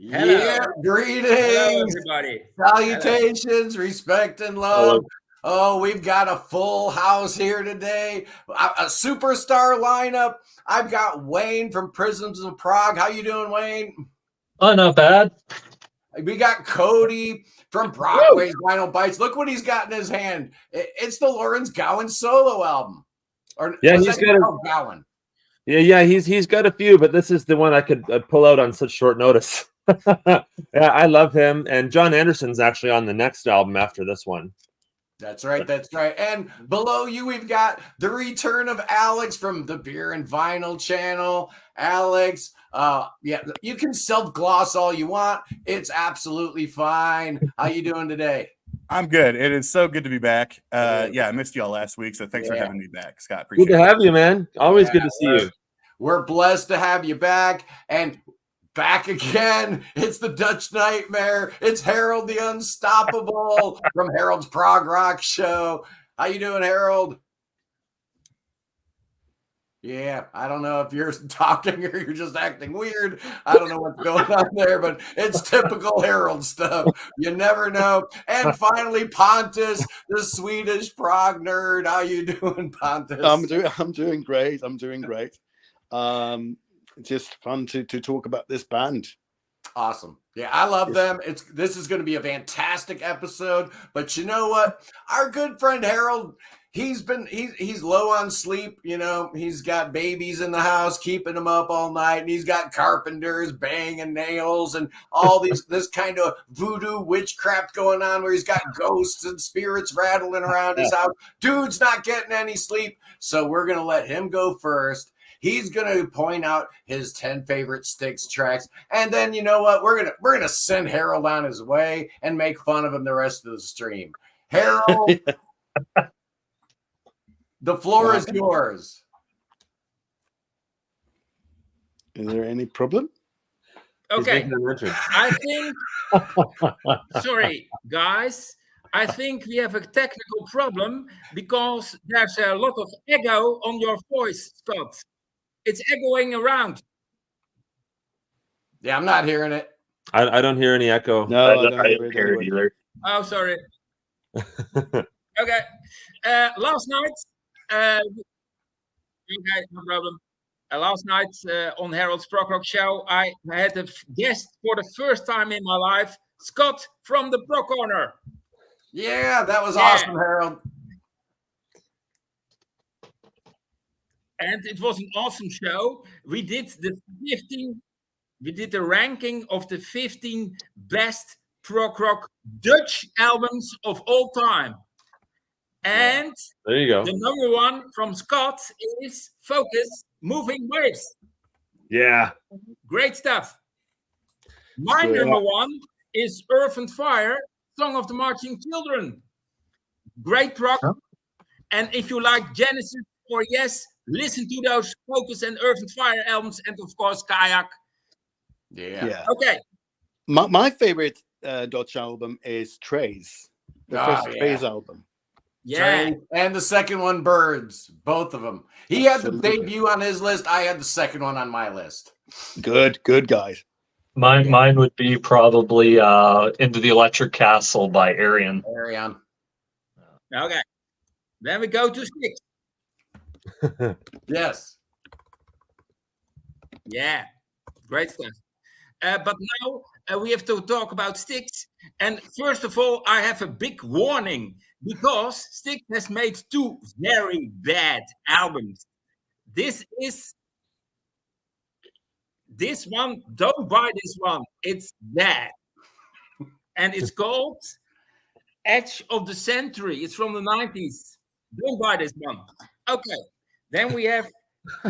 Yeah, Hello. Hello, greetings, everybody. Hello. salutations, respect and love. Oh, we've got a full house here today. A superstar lineup. I've got Wayne from Prisms of Prog. How you doing, Wayne? Oh, not bad. We got Cody from Brockway's Vinyl Bites. Look what he's got in his hand. It's the Lawrence Gowan solo album. Or Yeah, was he's that got Gowan? Yeah, he's got a few, but this is the one I could pull out on such short notice. Yeah, I love him, and John Anderson's actually on the next album after this one. That's right. That's right. And below you, we've got the return of Alex from the Beer and Vinyl channel. Alex, yeah, you can self-gloss all you want. It's absolutely fine. How you doing today? I'm good. It is so good to be back. Yeah, I missed y'all last week, so thanks for having me back, Scott. Appreciate Good to have you, man. Always good to see you. We're blessed to have you back. And back again, it's the Dutch Nightmare. It's Harold the Unstoppable from Harold's Prog Rock Show. How you doing, Harold? Yeah, I don't know if you're talking or you're just acting weird. I don't know what's going on there, but it's typical Harold stuff. You never know. And finally, Pontus, the Swedish prog nerd. How you doing, Pontus? I'm doing great. I'm doing great. Just fun to talk about this band. Awesome. Yeah, I love them. This is going to be a fantastic episode. But you know what? Our good friend Harold, he's low on sleep. You know, he's got babies in the house keeping him up all night, and he's got carpenters banging nails and all this kind of voodoo witchcraft going on where he's got ghosts and spirits rattling around his house. Dude's not getting any sleep, so we're going to let him go first. He's going to point out his 10 favorite Styx tracks. And then, you know what? We're going to send Harold on his way and make fun of him the rest of the stream. Harold, the floor is yours. Is there any problem? Okay. I think, sorry, guys. I think we have a technical problem because there's a lot of echo on your voice, Scott. It's echoing around. Yeah, I'm not hearing it. I don't hear any echo. No, I don't hear it either. Oh, sorry. Okay. Last night, okay, no problem. Last night on Harold's Prog Rock Show, I had a guest for the first time in my life, Scott from the Pro Corner. Yeah, that was awesome, Harold. And it was an awesome show. We did the ranking of the 15 best prog rock Dutch albums of all time. And there you go. The number one from Scott is Focus, Moving Waves. Yeah. Great stuff. My number one is Earth and Fire, Song of the Marching Children. Great prog. Huh? And if you like Genesis or Yes, listen to those Focus and Earth and Fire albums, and of course Kayak. Yeah. Okay. My favorite Dutch album is Trace, the first Trace album. Yeah. Trace, and the second one, Birds, both of them. He had the debut on his list. I had the second one on my list. Good guys. Mine would be probably Into the Electric Castle by Arion. Okay. Then we go to Styx. Yes. Yeah, great stuff. But now we have to talk about Styx. And first of all, I have a big warning because Styx has made 2 very bad albums. This one, don't buy this one. It's bad. And it's called Edge of the Century. It's from the 90s. Don't buy this one. Okay. Then we have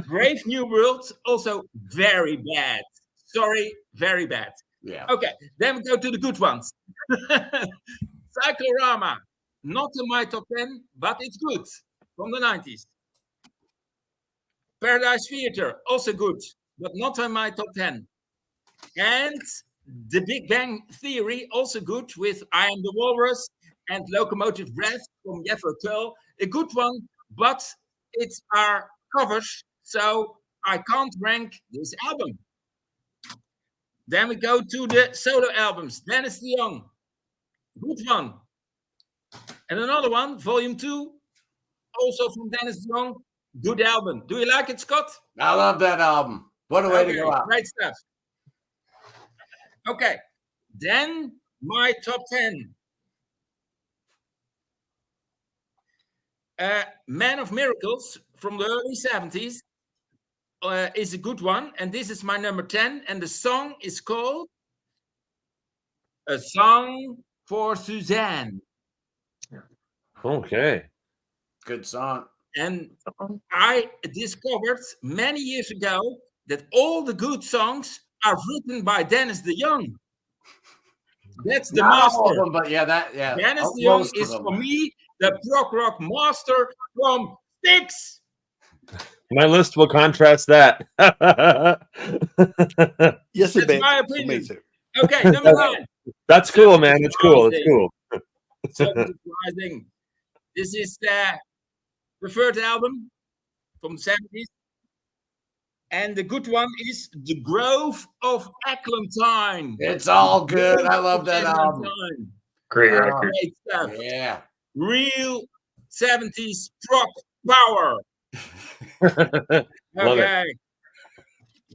Brave New World, also very bad. Sorry, very bad. Yeah. Okay, then we go to the good ones. Cyclorama, not in my top 10, but it's good, from the 90s. Paradise Theater, also good, but not in my top 10. And The Big Bang Theory, also good, with I Am the Walrus and Locomotive Breath from Jethro Tull. A good one, but it's our covers, so I can't rank this album. Then we go to the solo albums. Dennis DeYoung, good one. And another one, Volume 2, also from Dennis DeYoung, good album. Do you like it, Scott? I love that album. What a way to go out. Great stuff. Okay, then my top 10. Man of Miracles from the early 70s is a good one. And this is my number 10. And the song is called A Song for Suzanne. Okay. Good song. And I discovered many years ago that all the good songs are written by Dennis DeYoung. That's the Not all of master. them, but yeah. Dennis Most DeYoung of is them. for me the prog rock master from Styx. My list will contrast that. Yes, a That's bit. my For me opinion. too. Okay, number 9. That's cool, man. It's cool. It's cool. Surprising. This is the third album from the 70s. And the good one is The Grove of Eglantine. It's all good. I love that album. Eglantine. Great record. Great stuff. Yeah. Real 70s prog power. Love Okay.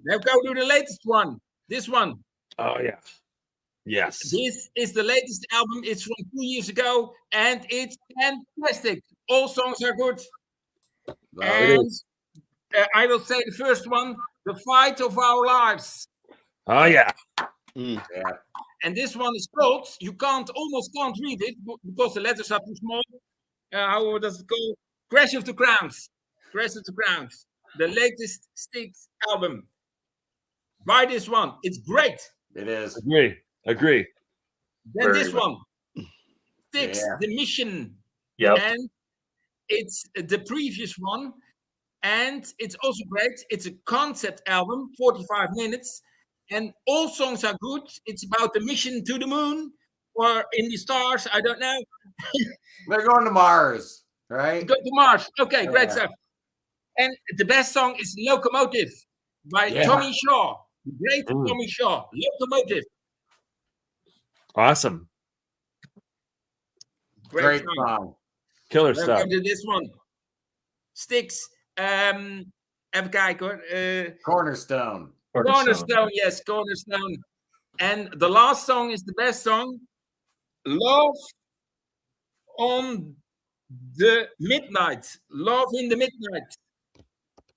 Now go to the latest one. This one. Oh yeah. Yes. This is the latest album. It's from 2 years ago, and it's fantastic. All songs are good. And I will say the first one, The Fight of Our Lives. Oh yeah. Yeah. And this one is called, you almost can't read it because the letters are too small. How does it go? Crash of the Crowns. Crash of the Crowns. The latest Styx album. Buy this one. It's great. It is. Agree. Then Very this well. one. Styx, Yeah. The Mission. Yep. And it's the previous one. And it's also great. It's a concept album, 45 minutes. And all songs are good. It's about the mission to the moon or in the stars. I don't know. They're going to Mars, right? Go to Mars. Okay, great Yeah. stuff. And the best song is Locomotive by Yeah. Tommy Shaw. The great Mm. Tommy Shaw. Locomotive. Awesome. Great song. Killer Let's stuff. go to this one. Styx. Even kijken hoor. Cornerstone. Cornerstone, yes, Cornerstone. And the last song is the best song. Love on the Midnight. Love in the Midnight.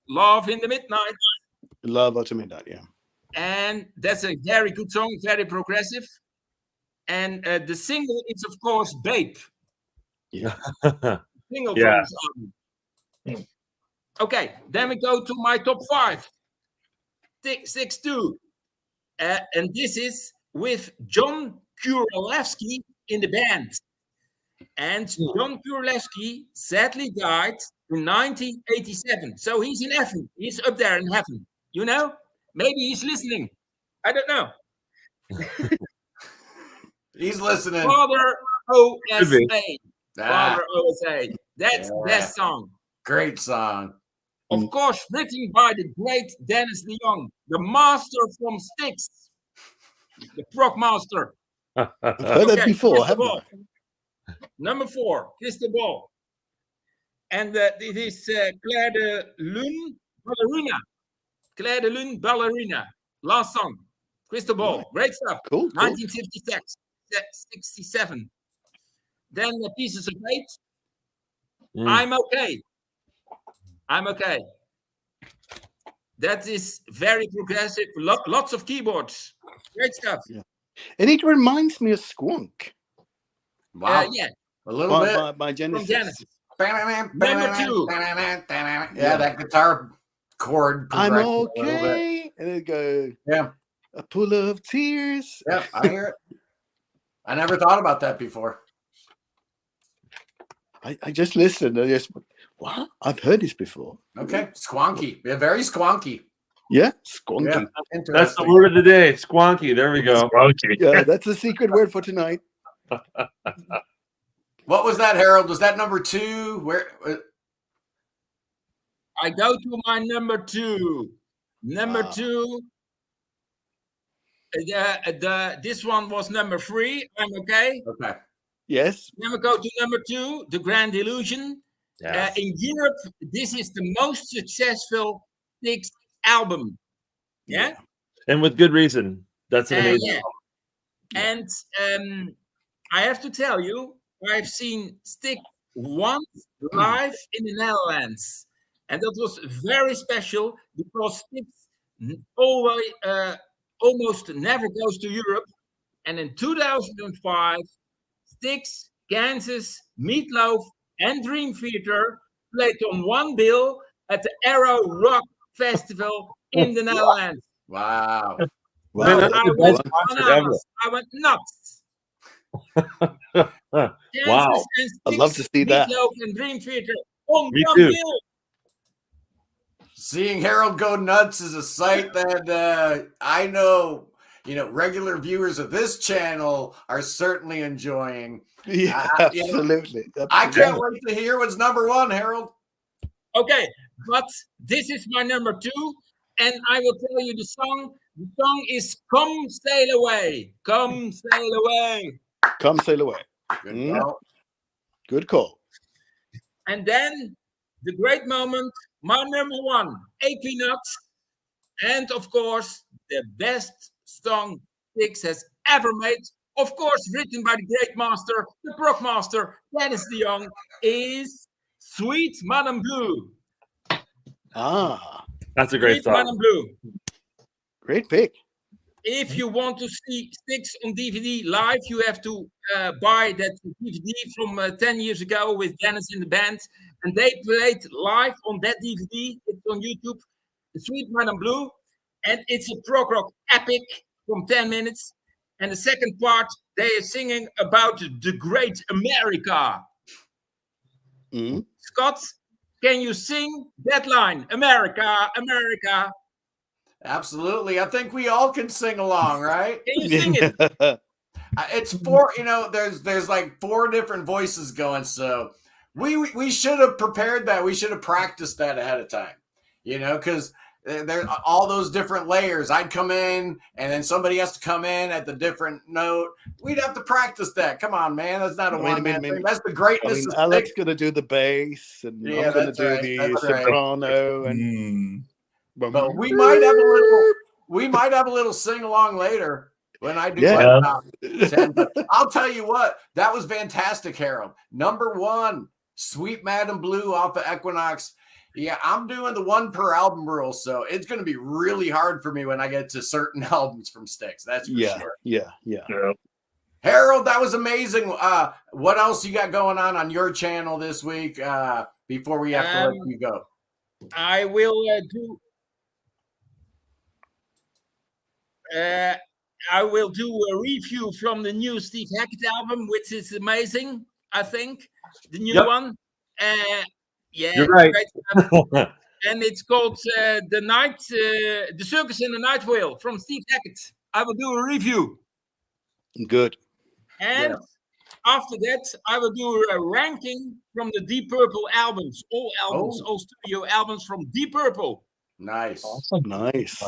Love in the Midnight. Love Out of Midnight, yeah. And that's a very good song, very progressive. And the single is, of course, Babe. Single from Yeah. this album. Okay, then we go to my top 5. 6-2. And this is with John Kuralewski in the band. And John Kuralewski sadly died in 1987. So he's in heaven. He's up there in heaven. You know? Maybe he's listening. I don't know. He's listening. Father OSA. Ah, Father OSA. That's the best song. great song. Of course, written by the great Dennis DeYoung, the master from Styx, the prog master. I've heard that before, haven't I? Number 4, Cristobal. And it is Claire de Lune Ballerina. Claire de Lune Ballerina. Last song, Cristobal. Great stuff. Cool. 1956, 67. Then Pieces of Hate. I'm okay. I'm okay. That is very progressive. Lots of keyboards. Great stuff. Yeah. And it reminds me of Squonk Wow. Yeah, A little bit. by from Genesis. Genesis. Number 2. Yeah, that guitar chord. I'm progression a little bit. okay. And then go, Yeah. a pool of tears. Yeah, I hear it. I never thought about that before. I just listened. I just, what? I've heard this before. Okay, squonky. Yeah, very squonky. Yeah, Squonky. Yeah, Yeah, That's the interesting. word of the day. Squonky. There we go. Okay. that's the secret word for tonight. What was that, Harold? Was that number 2? Where? I go to my number 2. Number Wow. 2 This one was number 3. I'm okay. Okay. Yes. Then we go to number 2, The Grand Illusion. Yes. In Europe, this is the most successful Styx album. Yeah? And with good reason. That's an amazing. Yeah. And I have to tell you, I've seen Styx once live in the Netherlands. And that was very special because Styx always, almost never goes to Europe. And in 2005, Styx, Kansas, Meatloaf, and Dream Theater played on one bill at the Arrow Rock Festival in the Netherlands. Wow. Wow. Man, I went bananas. I went nuts. Wow. Kansas and I'd love to see that. Meatloaf and Dream Theater on Me one too. bill. Seeing Harold go nuts is a sight that I know, regular viewers of this channel are certainly enjoying. Yeah, You know, absolutely. I can't wait to hear what's number 1, Harold. Okay, but this is my number 2, and I will tell you the song. The song is "Come Sail Away." Come sail away. Come sail away. Good Mm. call. Good call. And then the great moment, my number 1, Equinox, and of course the best song Styx has ever made. Of course, written by the great master, the prog master, Dennis de Jong, is "Sweet Madame Blue." Ah, That's a great Sweet Madame song. Blue. great pick. If you want to see Styx on DVD live, you have to buy that DVD from 10 years ago with Dennis in the band. And they played live on that DVD. It's on YouTube, Sweet Madame Blue. And it's a prog rock epic from 10 minutes. And the second part, they are singing about the great America. Mm. Scott, can you sing that line? America, America. Absolutely. I think we all can sing along, right? Can you sing it? It's 4, there's like 4 different voices going. So we should have prepared that. We should have practiced that ahead of time, because there are all those different layers. I'd come in and then somebody has to come in at the different note. We'd have to practice that. Come on, man. That's not a one-man thing. That's the greatness of Alex Styx. going to do the bass, and Yeah, I'm going to that's do right, the that's right. soprano, and But we might have a little sing along later when I do Yeah. my top 10. But I'll tell you what, that was fantastic, Harold. Number 1, Sweet Madame Blue off of Equinox. Yeah, I'm doing the 1 per album rule, so it's going to be really hard for me when I get to certain albums from Styx. That's for sure. Yeah. Harold, that was amazing. What else you got going on your channel this week before we have to let you go? I will do. I will do a review from the new Steve Hackett album, which is amazing. I think the new one. Yeah, You're right. great. And it's called the Circus in the Night Wheel from Steve Hackett. I will do a review. Good. And after that, I will do a ranking from the Deep Purple albums, all studio albums from Deep Purple. Nice. Awesome. Nice.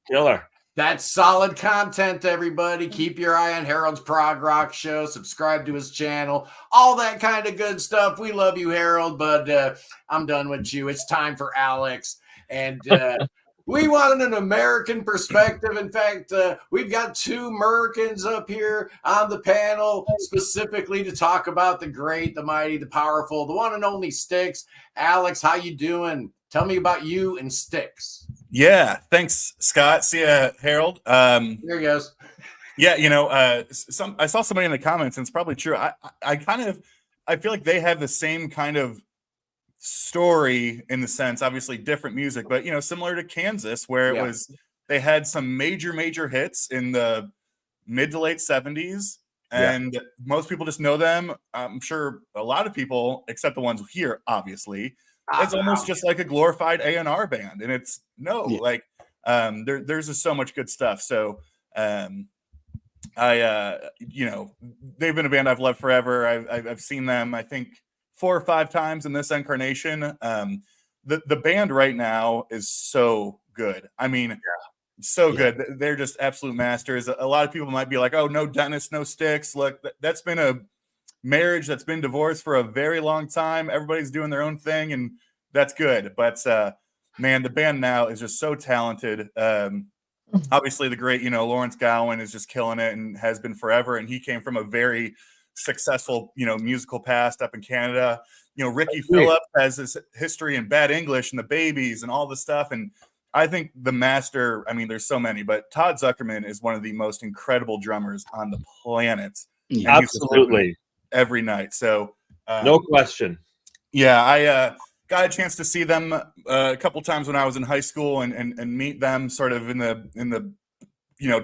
Killer. That's solid content, everybody. Keep your eye on Harold's Prog Rock Show. Subscribe to his channel. All that kind of good stuff. We love you, Harold, but I'm done with you. It's time for Alex. And we wanted an American perspective. In fact, we've got 2 Americans up here on the panel specifically to talk about the great, the mighty, the powerful, the one and only Styx. Alex, how you doing? Tell me about you and Styx. Yeah, thanks, Scott. See ya, Harold. There he goes. Yeah, I saw somebody in the comments, and it's probably true. I feel like they have the same kind of story in the sense, obviously different music, but similar to Kansas, where it was they had some major hits in the mid to late 70s, and most people just know them. I'm sure a lot of people, except the ones here, obviously. It's almost just like a glorified A&R band, and it's there's just so much good stuff. So they've been a band I've loved forever. I've seen them, I think, 4 or 5 times in this incarnation. The band right now is so good. I mean, So good. They're just absolute masters. A lot of people might be like, oh, no Dennis, no Styx. Look, that's been a marriage that's been divorced for a very long time. Everybody's doing their own thing, and that's good. But man, the band now is just so talented. Obviously the great, Lawrence Gowan is just killing it and has been forever. And he came from a very successful, musical past up in Canada. Ricky Phillips has this history in Bad English and the Babies and all this stuff. And I think the master, I mean, there's so many, but Todd Zuckerman is one of the most incredible drummers on the planet. And Absolutely. Every night. So no question. Yeah, I got a chance to see them a couple times when I was in high school and meet them sort of in the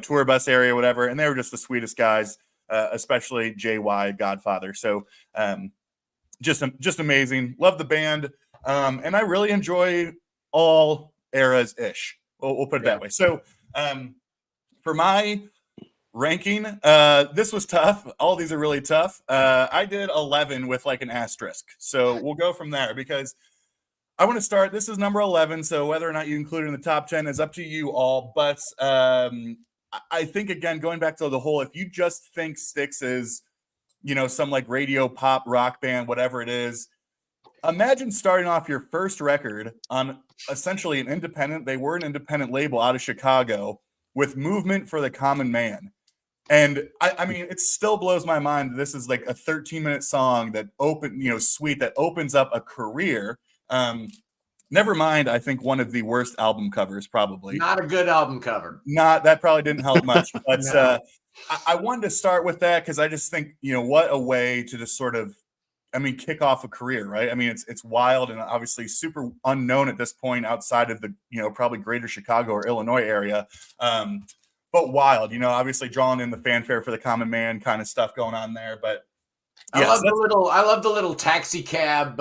tour bus area or whatever, and they were just the sweetest guys, especially JY Godfather. So just amazing. Love the band, and I really enjoy all eras ish. We'll put it that way. So for my ranking, this was tough. All these are really tough. I did 11 with like an asterisk, so we'll go from there because I want to start. This is number 11, so whether or not you include it in the top 10 is up to you all. But I think, again, going back to the whole, if you just think Styx is, some like radio pop rock band, whatever it is, imagine starting off your first record on essentially an independent. They were an independent label out of Chicago with Movement for the Common Man. And I mean, it still blows my mind. This is like a 13-minute song that sweet, that opens up a career. Never mind, I think one of the worst album covers, probably. Not a good album cover. That probably didn't help much. But No. I wanted to start with that because I just think, what a way to just sort of, kick off a career, right? I mean, it's wild and obviously super unknown at this point outside of the, probably greater Chicago or Illinois area. But wild, obviously drawing in the fanfare for the common man kind of stuff going on there. But I love the little taxi cab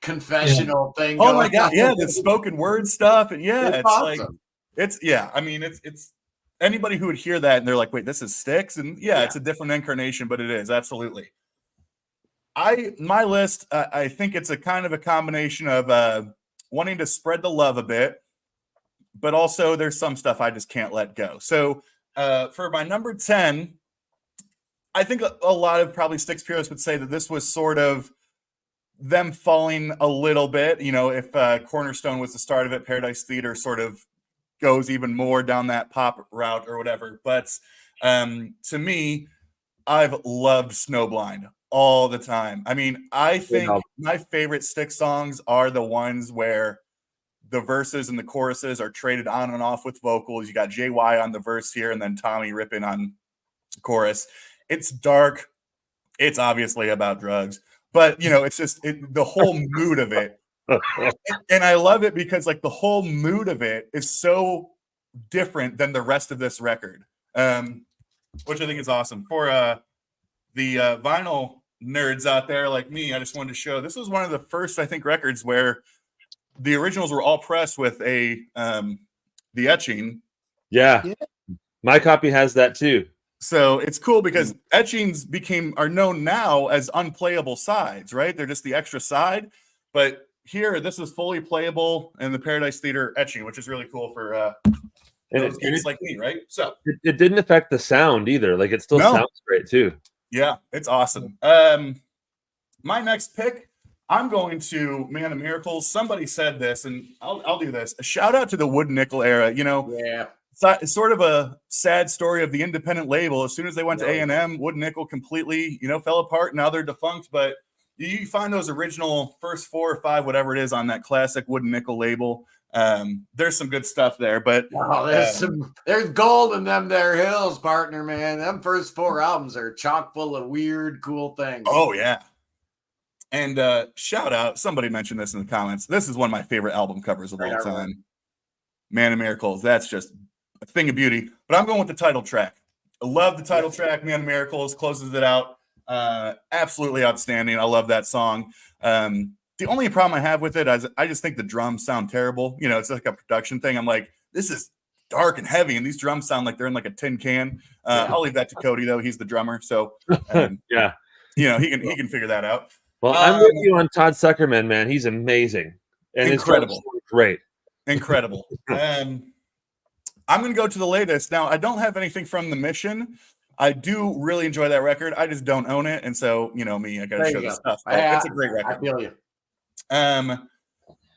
confessional thing. Oh my god, yeah, the spoken word stuff, and it's awesome. Like it's anybody who would hear that and they're like, wait, this is Styx, and it's a different incarnation, but it is absolutely. My list, I think it's a kind of a combination of wanting to spread the love a bit, but also there's some stuff I just can't let go. So for my number 10. I think a lot of probably Styx purists would say that this was sort of them falling a little bit. If Cornerstone was the start of it, Paradise Theater sort of goes even more down that pop route or whatever. But to me, I've loved Snowblind all the time. I mean, I think my favorite Styx songs are the ones where the verses and the choruses are traded on and off with vocals. You got JY on the verse here and then Tommy ripping on chorus. It's dark. It's obviously about drugs, but it's just the whole mood of it. And I love it because like the whole mood of it is so different than the rest of this record, which I think is awesome. For the vinyl nerds out there like me, I just wanted to show this was one of the first, I think, records where the originals were all pressed with the etching. Yeah. My copy has that too. So it's cool because etchings are known now as unplayable sides, right? They're just the extra side. But here, this is fully playable in the Paradise Theater etching, which is really cool for those kids like me, right? So it didn't affect the sound either. Like it still sounds great too. Yeah, it's awesome. My next pick, I'm going to Man of Miracles. Somebody said this, and I'll do this. A shout out to the Wood Nickel era. It's sort of a sad story of the independent label. As soon as they went to A&M, Wood Nickel completely, fell apart. Now they're defunct, but you find those original first 4 or 5, whatever it is, on that classic Wood Nickel label. There's some good stuff there, but there's gold in them there hills, partner, man. Them first 4 albums are chock full of weird, cool things. Oh yeah. And shout out, somebody mentioned this in the comments. This is one of my favorite album covers of all time. Man of Miracles. That's just a thing of beauty. But I'm going with the title track. I love the title track. Man of Miracles closes it out. Absolutely outstanding. I love that song. The only problem I have with it is I just think the drums sound terrible. It's like a production thing. I'm like, this is dark and heavy, and these drums sound like they're in like a tin can. I'll leave that to Cody though. He's the drummer, so he can figure that out. Well, I'm with you on Todd Zuckerman, man. He's amazing and incredible, great, incredible. I'm going to go to the latest. Now, I don't have anything from The Mission. I do really enjoy that record. I just don't own it. And so, you know me, I got to show the stuff. But it's a great record. I feel you.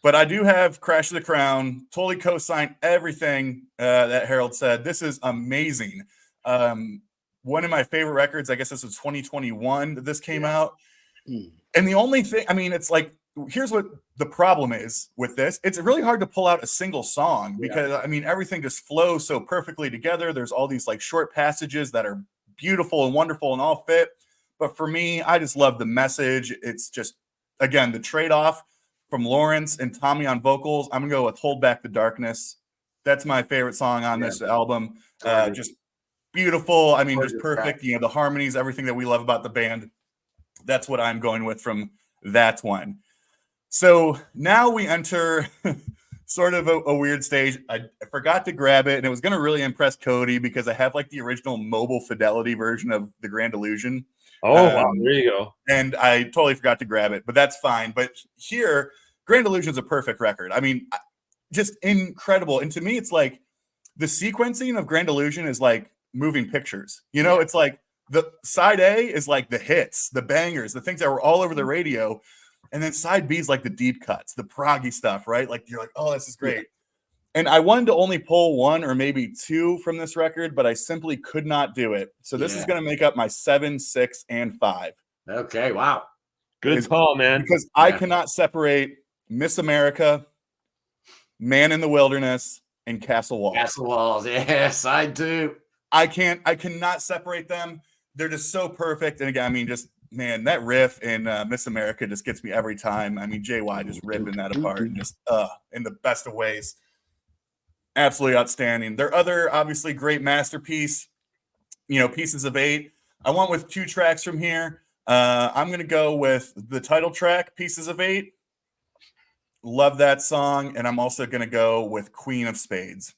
But I do have Crash of the Crown. Totally co-sign everything that Harold said. This is amazing. One of my favorite records, I guess this was 2021 that this came out. And the only thing, I mean, it's like, here's what the problem is with this. It's really hard to pull out a single song because, I mean, everything just flows so perfectly together. There's all these like short passages that are beautiful and wonderful and all fit. But for me, I just love the message. It's just, again, the trade-off from Lawrence and Tommy on vocals. I'm going to go with Hold Back the Darkness. That's my favorite song on this album. Just beautiful. I mean, just perfect. You know, the harmonies, everything that we love about the band. That's what I'm going with from that one. So now we enter sort of a weird stage. I forgot to grab it, and it was going to really impress Cody because I have like the original mobile fidelity version of The Grand Illusion. Oh, wow. There you go. And I totally forgot to grab it, but that's fine. But here, Grand Illusion is a perfect record. I mean, just incredible. And to me, it's like the sequencing of Grand Illusion is like moving pictures. You know, it's like the side A is like the hits, the bangers, the things that were all over the radio. And then side B is like the deep cuts, the proggy stuff, right? Like you're like, oh, this is great. And I wanted to only pull one or maybe two from this record, but I simply could not do it. So this is going to make up my 7, 6, and 5. Okay, wow. Good call, man. Because I cannot separate Miss America, Man in the Wilderness, and Castle Walls. Castle Walls, yes, I do. I cannot separate them. They're just so perfect. And again, I mean, just, man, that riff in Miss America just gets me every time. I mean, JY just ripping that apart and just in the best of ways. Absolutely outstanding. Their other obviously great masterpiece, you know, Pieces of 8. I went with 2 tracks from here. I'm going to go with the title track, Pieces of 8. Love that song. And I'm also going to go with Queen of Spades.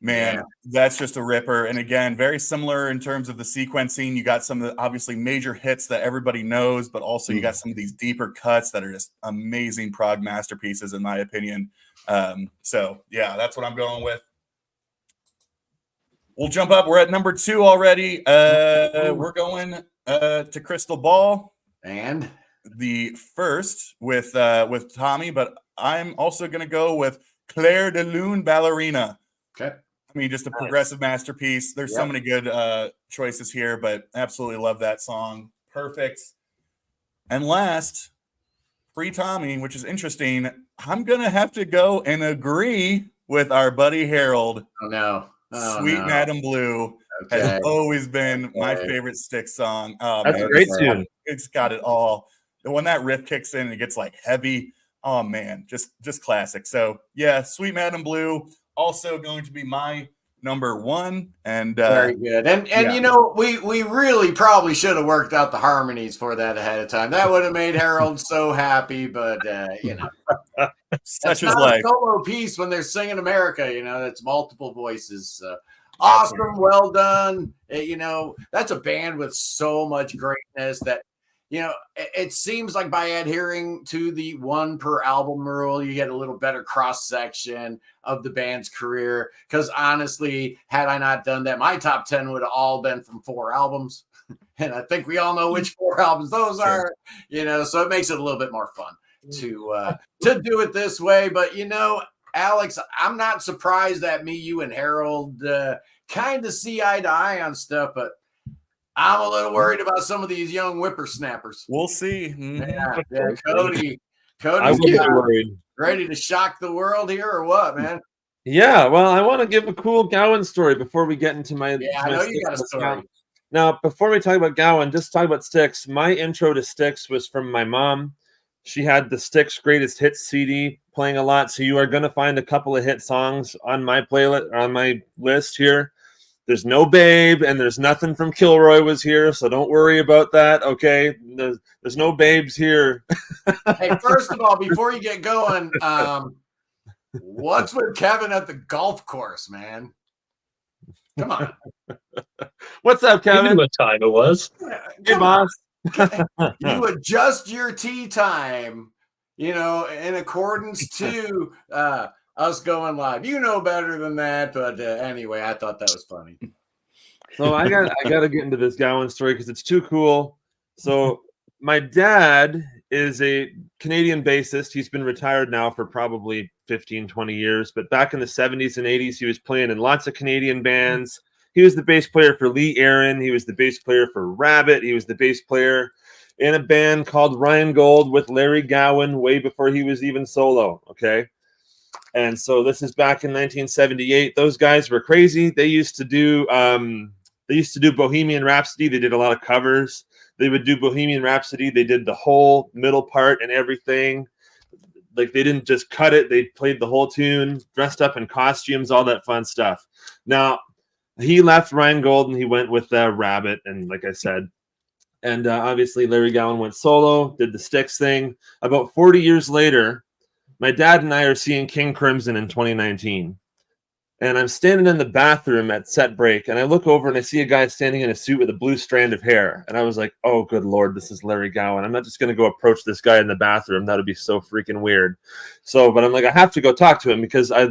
Man, that's just a ripper. And again, very similar in terms of the sequencing. You got some of the obviously major hits that everybody knows, but also you got some of these deeper cuts that are just amazing prog masterpieces, in my opinion. So yeah, that's what I'm going with. We'll jump up. We're at number 2 already. We're going to Crystal Ball. And the first with Tommy, but I'm also going to go with Claire de Lune Ballerina. Okay. I mean, just a progressive masterpiece. There's so many good choices here, but absolutely love that song. Perfect. And last, Free Tommy, which is interesting. I'm going to have to go and agree with our buddy Harold. Oh, no. Sweet Madam Blue has always been my favorite Styx song. Oh, that's man, a great tune. It's got it all. When that riff kicks in, it gets like heavy. Oh, man, just classic. So, yeah, Sweet Madam Blue. Also going to be my number 1. And very good. And you know, we really probably should have worked out the harmonies for that ahead of time. That would have made Harold so happy, but you know, such is life. A solo piece when they're singing America, you know, that's multiple voices. Awesome, well done. You know, that's a band with so much greatness that, you know, it seems like by adhering to the 1 per album rule, you get a little better cross section of the band's career. Because honestly, had I not done that, my top 10 would have all been from 4 albums. And I think we all know which 4 albums those are, you know, so it makes it a little bit more fun to do it this way. But, you know, Alex, I'm not surprised that me, you, and Harold kind of see eye to eye on stuff, but I'm a little worried about some of these young whippersnappers. We'll see. Yeah, Cody's worried. Ready to shock the world here or what, man? Yeah, well, I want to give a cool Gowan story before we get into my. I know you got a story. Now, before we talk about Gowan, just talk about Styx. My intro to Styx was from my mom. She had the Styx Greatest Hits CD playing a lot, so you are going to find a couple of hit songs on my playlist, on my list here. There's no Babe, and there's nothing from Kilroy was here, so don't worry about that, okay? There's no Babes here. Hey, first of all, before you get going, what's with Kevin at the golf course, man? Come on. What's up, Kevin? You knew what time it was. Hey, boss. You adjust your tee time, you know, in accordance to us going live. You know better than that, but anyway, I thought that was funny. So I got to get into this Gowan story because it's too cool. So my dad is a Canadian bassist. He's been retired now for probably 15, 20 years. But back in the 70s and 80s, he was playing in lots of Canadian bands. He was the bass player for Lee Aaron. He was the bass player for Rabbit. He was the bass player in a band called Rheingold with Larry Gowan way before he was even solo. Okay. And so this is back in 1978. Those guys were crazy. They used to do Bohemian Rhapsody. They did a lot of covers. They would do Bohemian Rhapsody. They did the whole middle part and everything. Like, they didn't just cut it. They played the whole tune, dressed up in costumes, all that fun stuff. Now, he left Rheingold and he went with Rabbit, and like I said, and obviously Larry Gowan went solo, did the Styx thing. About 40 years later, my dad and I are seeing King Crimson in 2019. And I'm standing in the bathroom at set break, and I look over and I see a guy standing in a suit with a blue strand of hair. And I was like, oh, good Lord, this is Larry Gowan. I'm not just going to go approach this guy in the bathroom. That would be so freaking weird. So, but I'm like, I have to go talk to him because I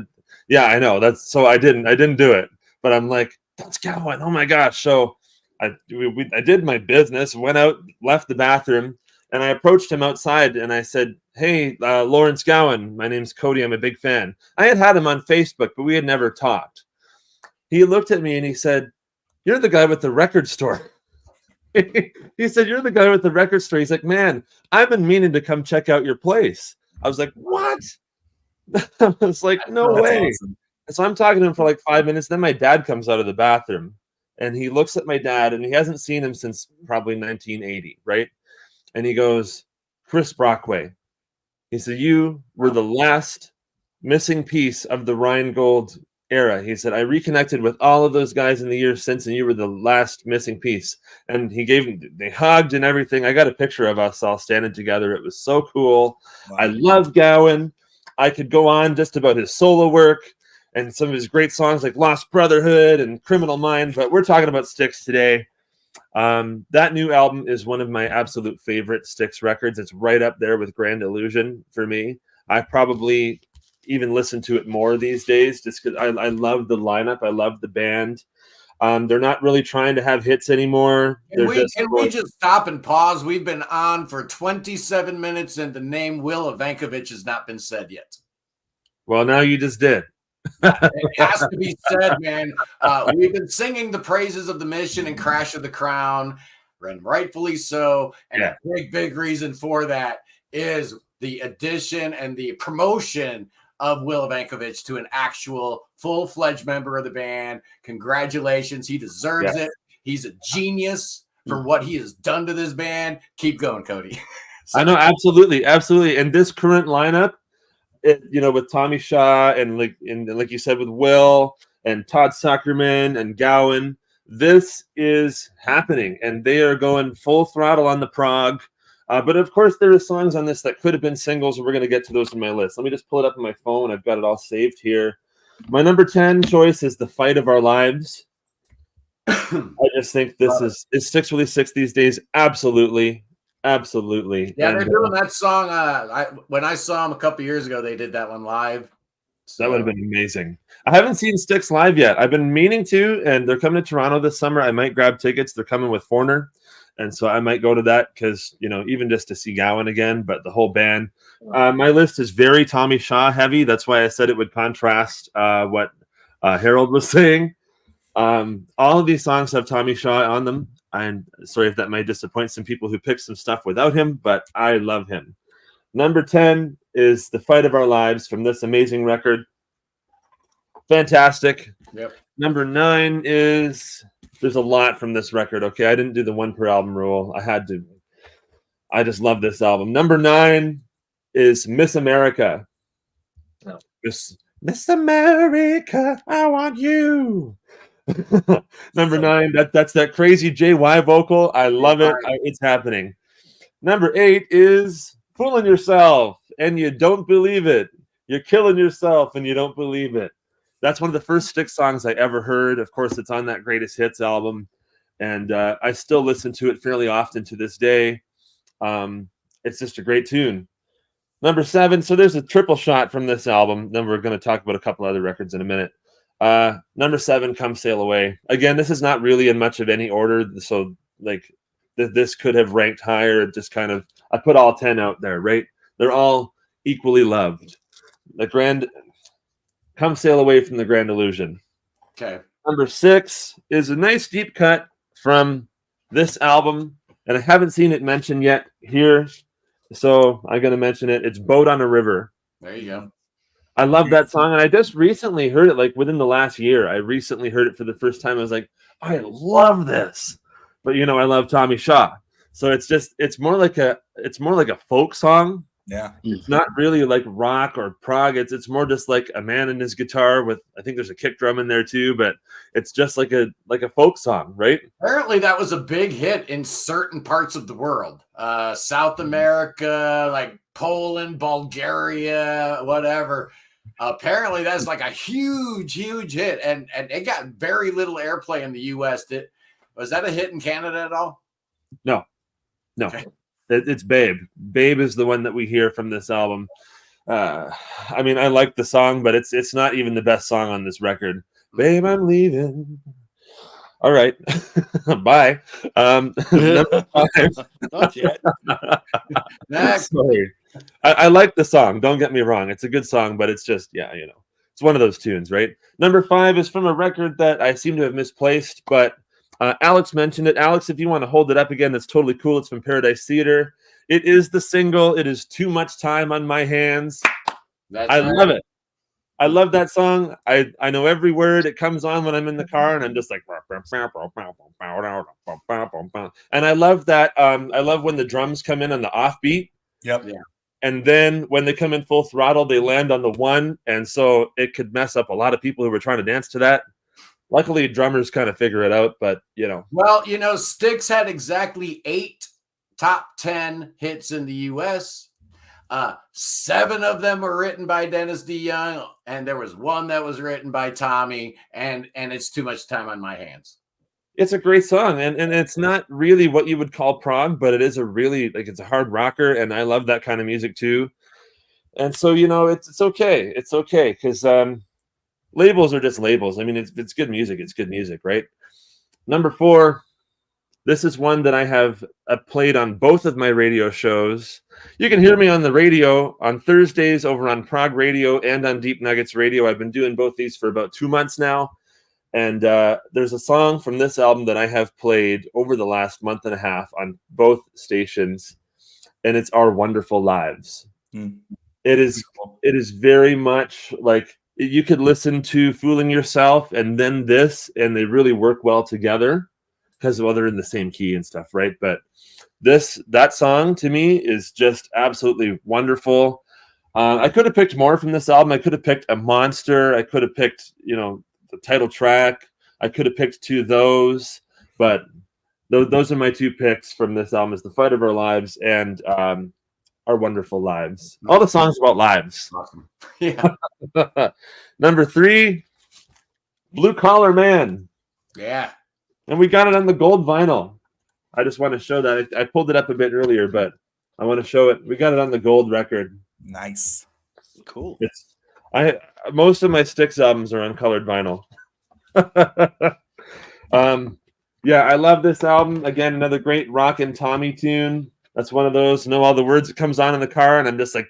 know. I didn't do it. But I'm like, that's Gowan. Oh my gosh. So I did my business, went out, left the bathroom, and I approached him outside and I said, hey, Lawrence Gowan, my name's Cody. I'm a big fan. I had him on Facebook, but we had never talked. He looked at me and he said, you're the guy with the record store. He said, you're the guy with the record store. He's like, man, I've been meaning to come check out your place. I was like, what? I was like, no way. Awesome. So I'm talking to him for like 5 minutes. Then my dad comes out of the bathroom and he looks at my dad, and he hasn't seen him since probably 1980, right? And he goes, Chris Brockway. He said, you were the last missing piece of the Rheingold era. He said, I reconnected with all of those guys in the years since, and you were the last missing piece. And they hugged and everything. I got a picture of us all standing together. It was so cool. Wow. I love Gowan. I could go on just about his solo work and some of his great songs like Lost Brotherhood and Criminal Mind, but we're talking about Styx today. That new album is one of my absolute favorite Styx records. It's right up there with Grand Illusion for me. I probably even listen to it more these days just because I love the lineup. I love the band. They're not really trying to have hits anymore. Can we just stop and pause? We've been on for 27 minutes and the name Will Evankovich has not been said yet. Well, now you just did. It has to be said, man. We've been singing the praises of the Mission and Crash of the Crown, and rightfully so. And a big reason for that is the addition and the promotion of Will Evankovich to an actual full-fledged member of the band. Congratulations. He deserves it. He's a genius for what he has done to this band. Keep going, Cody. I know, absolutely. And this current lineup, with Tommy Shaw and like you said, with Will and Todd Zuckerman and Gowan, this is happening, and they are going full throttle on the prog. But of course, there are songs on this that could have been singles, and we're going to get to those in my list. Let me just pull it up on my phone. I've got it all saved here. My number 10 choice is "The Fight of Our Lives." I just think this is Styx really Styx these days. Absolutely. Yeah, they're doing that song. When I saw them a couple years ago, they did that one live. So. That would have been amazing. I haven't seen Styx live yet. I've been meaning to, and they're coming to Toronto this summer. I might grab tickets. They're coming with Foreigner, and so I might go to that because, even just to see Gowan again, but the whole band. My list is very Tommy Shaw heavy. That's why I said it would contrast what Harold was saying. All of these songs have Tommy Shaw on them. I'm sorry if that might disappoint some people who pick some stuff without him, but I love him. Number 10 is "The Fight of Our Lives" from this amazing record. Fantastic. Yep. Number 9 is, there's a lot from this record. Okay, I didn't do the one per album rule. I had to. I just love this album. Number 9 is "Miss America." Oh. Miss America, I want you. Number 9, that's that crazy JY vocal. I love it. It's happening. Number 8 is "Fooling Yourself and You Don't Believe It." You're killing yourself and you don't believe it. That's one of the first Styx songs I ever heard. Of course, it's on that Greatest Hits album, and I still listen to it fairly often to this day. It's just a great tune. Number 7. So there's a triple shot from this album. Then we're going to talk about a couple other records in a minute. Number 7, Come Sail Away. Again, this is not really in much of any order. So like this could have ranked higher. Just kind of, I put all 10 out there, right? They're all equally loved. Come Sail Away from the Grand Illusion. Okay. Number 6 is a nice deep cut from this album, and I haven't seen it mentioned yet here, so I'm going to mention it. It's Boat on a River. There you go. I love that song, and I just recently heard it, like within the last year. I recently heard it for the first time. I was like, I love this. But I love Tommy Shaw. So it's more like a folk song. Yeah. It's not really like rock or prog. It's more just like a man and his guitar with, I think there's a kick drum in there too, but it's just like a folk song, right? Apparently that was a big hit in certain parts of the world. South America, like Poland, Bulgaria, whatever. Apparently that's like a huge hit, and it got very little airplay in the US. Was that a hit in Canada at all? No. Okay. It's Babe. Babe is the one that we hear from this album. I mean, I like the song, but it's not even the best song on this record. Babe, I'm leaving. All right. Bye. Number 5. Not yet. Next. Sorry. I like the song. Don't get me wrong. It's a good song, but it's just, it's one of those tunes, right? Number 5 is from a record that I seem to have misplaced, but Alex mentioned it. Alex, if you want to hold it up again, that's totally cool. It's from Paradise Theater. It is the single. It is Too Much Time on My Hands. I love it. I love that song. I know every word. It comes on when I'm in the car, and I'm just like, and I love that. I love when the drums come in on the offbeat. Yep. Yeah. And then when they come in full throttle, they land on the 1, and so it could mess up a lot of people who were trying to dance to that. Luckily, drummers kind of figure it out, but Well, Styx had exactly 8 top 10 hits in the US. 7 of them were written by Dennis DeYoung, and there was 1 that was written by Tommy, and it's Too Much Time on My Hands. It's a great song, and it's not really what you would call prog, but it is a really, it's a hard rocker, and I love that kind of music too. And so, it's okay. It's okay, because labels are just labels. I mean, it's good music. It's good music, right? Number 4, this is one that I have played on both of my radio shows. You can hear me on the radio on Thursdays over on Prog Radio and on Deep Nuggets Radio. I've been doing both these for about 2 months now. And there's a song from this album that I have played over the last month and a half on both stations, and it's Our Wonderful Lives. It is very much like you could listen to Fooling Yourself and then this, and they really work well together because they're in the same key and stuff, right? But that song to me is just absolutely wonderful. I could have picked more from this album. I could have picked A Monster. I could have picked, the title track. I could have picked 2 of those, but those are my 2 picks from this album: is The Fight of Our Lives and Our Wonderful Lives. All the songs about lives. Awesome. Yeah. Number 3, Blue Collar Man. Yeah. And we got it on the gold vinyl. I just want to show that. I pulled it up a bit earlier, but I want to show it. We got it on the gold record. Nice. Cool. Most of my Styx albums are on colored vinyl. Yeah, I love this album. Again, another great Rockin' Tommy tune. That's one of those, know all the words that comes on in the car, and I'm just like,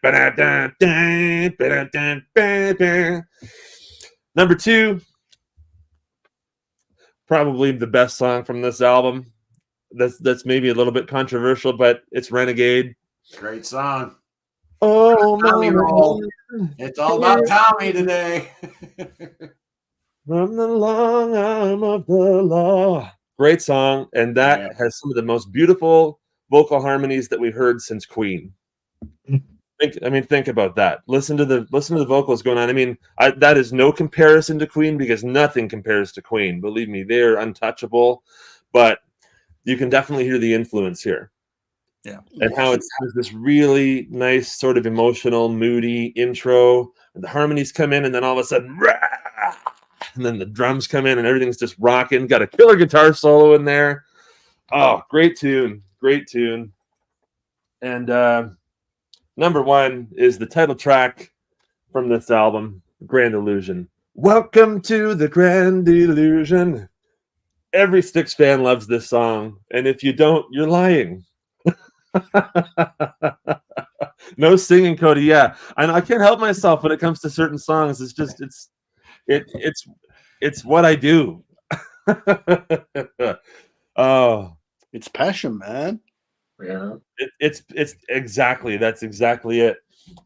Number 2, probably the best song from this album. That's maybe a little bit controversial, but it's Renegade. Great song. Oh, Tommy roll. It's all about Tommy today. From the long arm of the law. Great song, and that has some of the most beautiful vocal harmonies that we've heard since Queen. Think about that. Listen to the vocals going on. I mean, that is no comparison to Queen, because nothing compares to Queen. Believe me, they're untouchable. But you can definitely hear the influence here. Yeah. And how it has this really nice sort of emotional, moody intro. And the harmonies come in, and then all of a sudden, rah! And then the drums come in, and everything's just rocking. Got a killer guitar solo in there. Oh, great tune. Great tune. And number one is the title track from this album, Grand Illusion. Welcome to the Grand Illusion. Every Styx fan loves this song, and if you don't, you're lying. No singing, Cody. Yeah, I can't help myself when it comes to certain songs. It's just it's what I do. Oh, It's passion, man. Yeah. it's that's exactly it.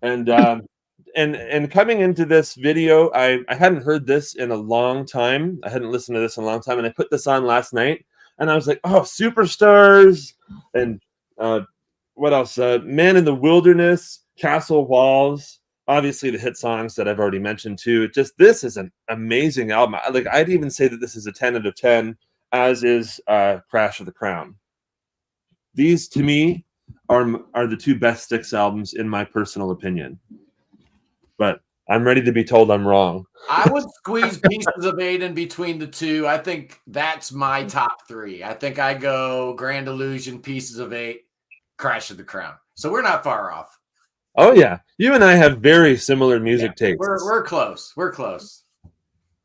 And coming into this video, I hadn't heard this in a long time. I hadn't listened to this in a long time, and I put this on last night, and I was like, oh, Superstars, and what else? Man in the Wilderness, Castle Walls, obviously the hit songs that I've already mentioned too. This is an amazing album. Like, I'd even say that this is a 10 out of 10, as is Crash of the Crown. These, to me, are the two best Styx albums in my personal opinion. But I'm ready to be told I'm wrong. I would squeeze Pieces of 8 in between the two. I think that's my top three. I think I go Grand Illusion, Pieces of 8, Crash of the Crown. So we're not far off. Oh yeah, you and I have very similar music tastes. We're close. We're close.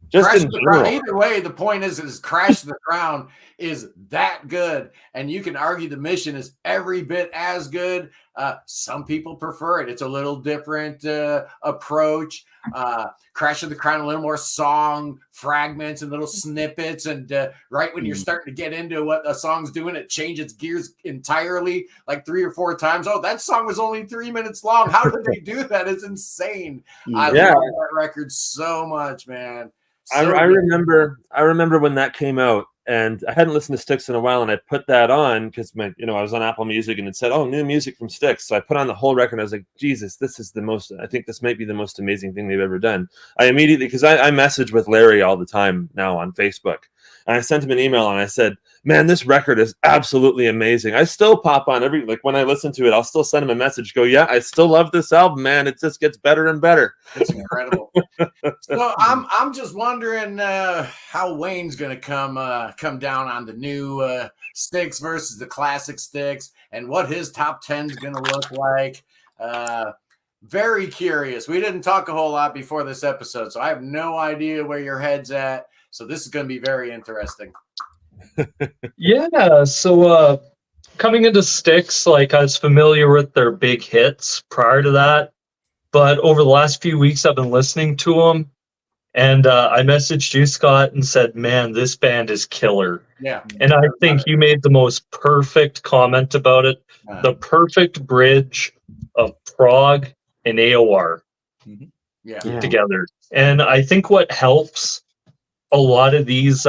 Just Crash in of the Crown, general. either way, the point is Crash of the Crown is that good, and you can argue the Mission is every bit as good. Some people prefer it. It's a little different approach. Crash of the Crown, a little more song fragments and little snippets, and right when you're starting to get into what a song's doing, it changes gears entirely, like 3 or 4 times. Oh, that song was only 3 minutes long. How did they do that? It's insane. I love that record so much, man. I remember when that came out, and I hadn't listened to Styx in a while, and I put that on because I was on Apple Music, and it said, "Oh, new music from Styx." So I put on the whole record. And I was like, "Jesus, this is I think this might be the most amazing thing they've ever done." I immediately, because I message with Larry all the time now on Facebook, and I sent him an email and I said, "Man, this record is absolutely amazing." I still pop on when I listen to it, I'll still send him a message. Go, "Yeah, I still love this album, man. It just gets better and better." It's incredible. So I'm just wondering how Wayne's gonna come down on the new Styx versus the classic Styx, and what his top 10 is gonna look like. Very curious. We didn't talk a whole lot before this episode, so I have no idea where your head's at. So this is gonna be very interesting. Yeah, so coming into Styx, like, I was familiar with their big hits prior to that, but over the last few weeks I've been listening to them, and I messaged you, Scott, and said, "Man, this band is killer." Yeah. And I think you made the most perfect comment about it. The perfect bridge of prog and AOR together. And I think what helps a lot of these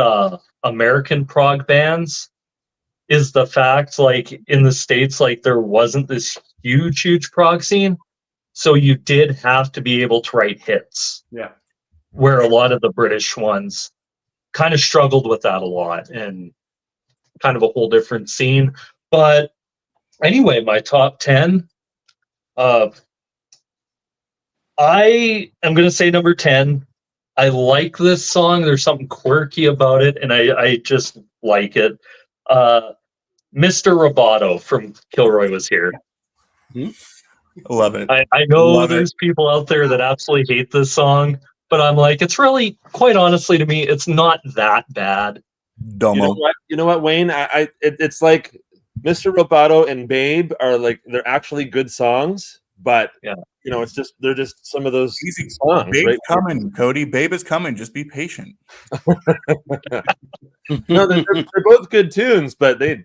American prog bands is the fact, like, in the States, like, there wasn't this huge prog scene, so you did have to be able to write hits, where a lot of the British ones kind of struggled with that a lot, and kind of a whole different scene. But anyway, my top 10, I am going to say number 10. I like this song. There's something quirky about it, and I just like it. Mr. Roboto from Kilroy Was Here. Love it. I know there's people out there that absolutely hate this song, but I'm like, it's really, quite honestly, to me, it's not that bad. Domo. You know what, Wayne? It's like Mr. Roboto and Babe are like, they're actually good songs, but it's just, they're just some of those easy songs. Babe's right? coming, Cody. Babe is coming. Just be patient. No, they're both good tunes, but I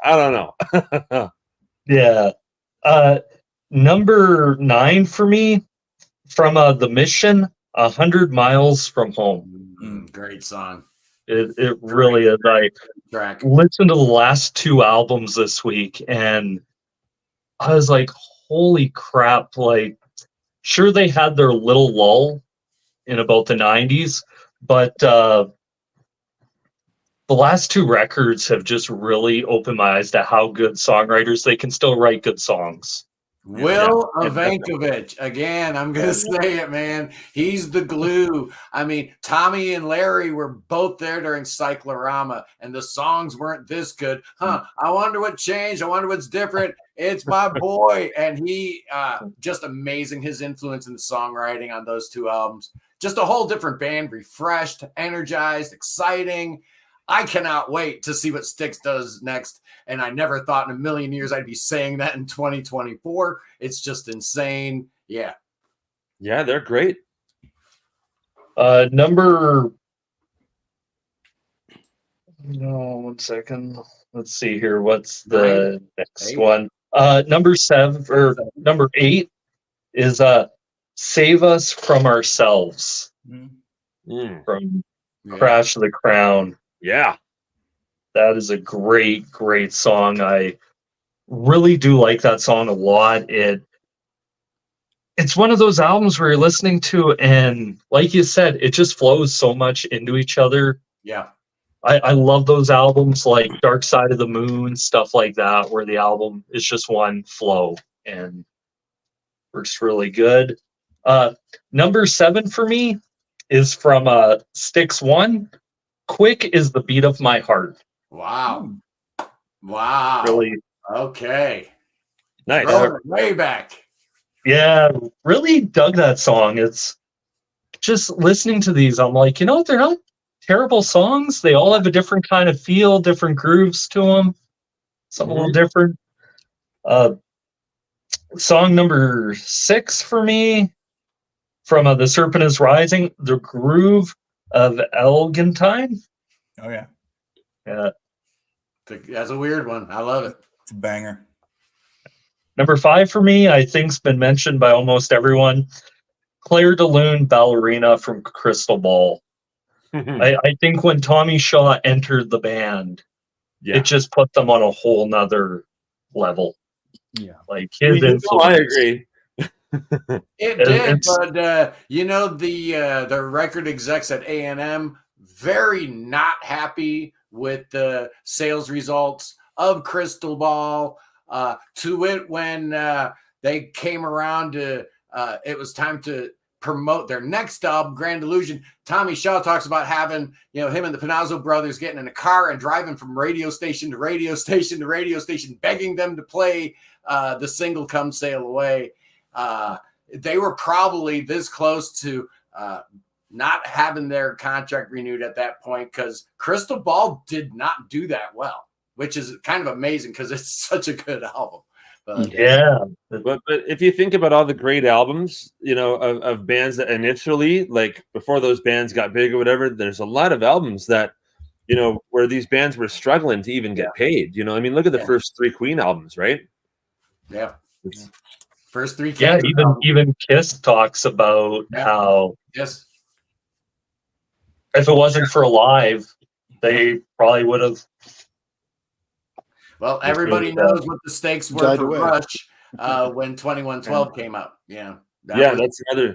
don't know. Number 9 for me, from The Mission, 100 Miles from Home. Great song. It really is. I listened to the last 2 albums this week, and I was like, holy crap. Like, sure, they had their little lull in about the 90s, but the last 2 records have just really opened my eyes to how good songwriters, they can still write good songs. Will Evankovich, again, I'm going to say it, man. He's the glue. I mean, Tommy and Larry were both there during Cyclorama, and the songs weren't this good. I wonder what changed. I wonder what's different. It's my boy. And he just amazing, his influence in the songwriting on those two albums. Just a whole different band, refreshed, energized, exciting. I cannot wait to see what Styx does next. And I never thought in a million years I'd be saying that in 2024. It's just insane. Yeah. Yeah, they're great. One second. Let's see here. What's the next one? Number 8 is Save Us From Ourselves from Crash of the Crown. Yeah. That is a great, great song. I really do like that song a lot. It's one of those albums where you're listening to, and like you said, it just flows so much into each other. Yeah. I love those albums like Dark Side of the Moon, stuff like that, where the album is just one flow and works really good. Number 7 for me is from Styx 1. Quick is the Beat of My Heart. Wow. Wow. Really? Okay. Nice. Way back. Yeah, really dug that song. It's just listening to these, I'm like, they're not terrible songs. They all have a different kind of feel, different grooves to them. Something a little different. Song number 6 for me from The Serpent is Rising, The Groove of Elgantine. Oh, yeah. Yeah. That's a weird one. I love it. It's a banger. Number 5 for me, I think's been mentioned by almost everyone. Claire de Lune, Ballerina from Crystal Ball. I think when Tommy Shaw entered the band, it just put them on a whole nother level. Yeah. Like his influence. I agree. It did, but the record execs at A&M very not happy with the sales results of Crystal Ball. To it, when they came around to, it was time to promote their next album, Grand Illusion. Tommy Shaw talks about having, him and the Panazzo brothers getting in a car and driving from radio station to radio station to radio station, begging them to play the single "Come Sail Away." They were probably this close to not having their contract renewed at that point because Crystal Ball did not do that well, which is kind of amazing because it's such a good album. But, but if you think about all the great albums, of bands that initially, like before those bands got big or whatever, there's a lot of albums that, where these bands were struggling to even get paid. Look at the first 3 Queen albums, right? Yeah. First 3 Yeah, even Kiss talks about how if it wasn't for Alive, they probably would have. Well, everybody knows what the stakes were for Rush when 2112 came out. Yeah. That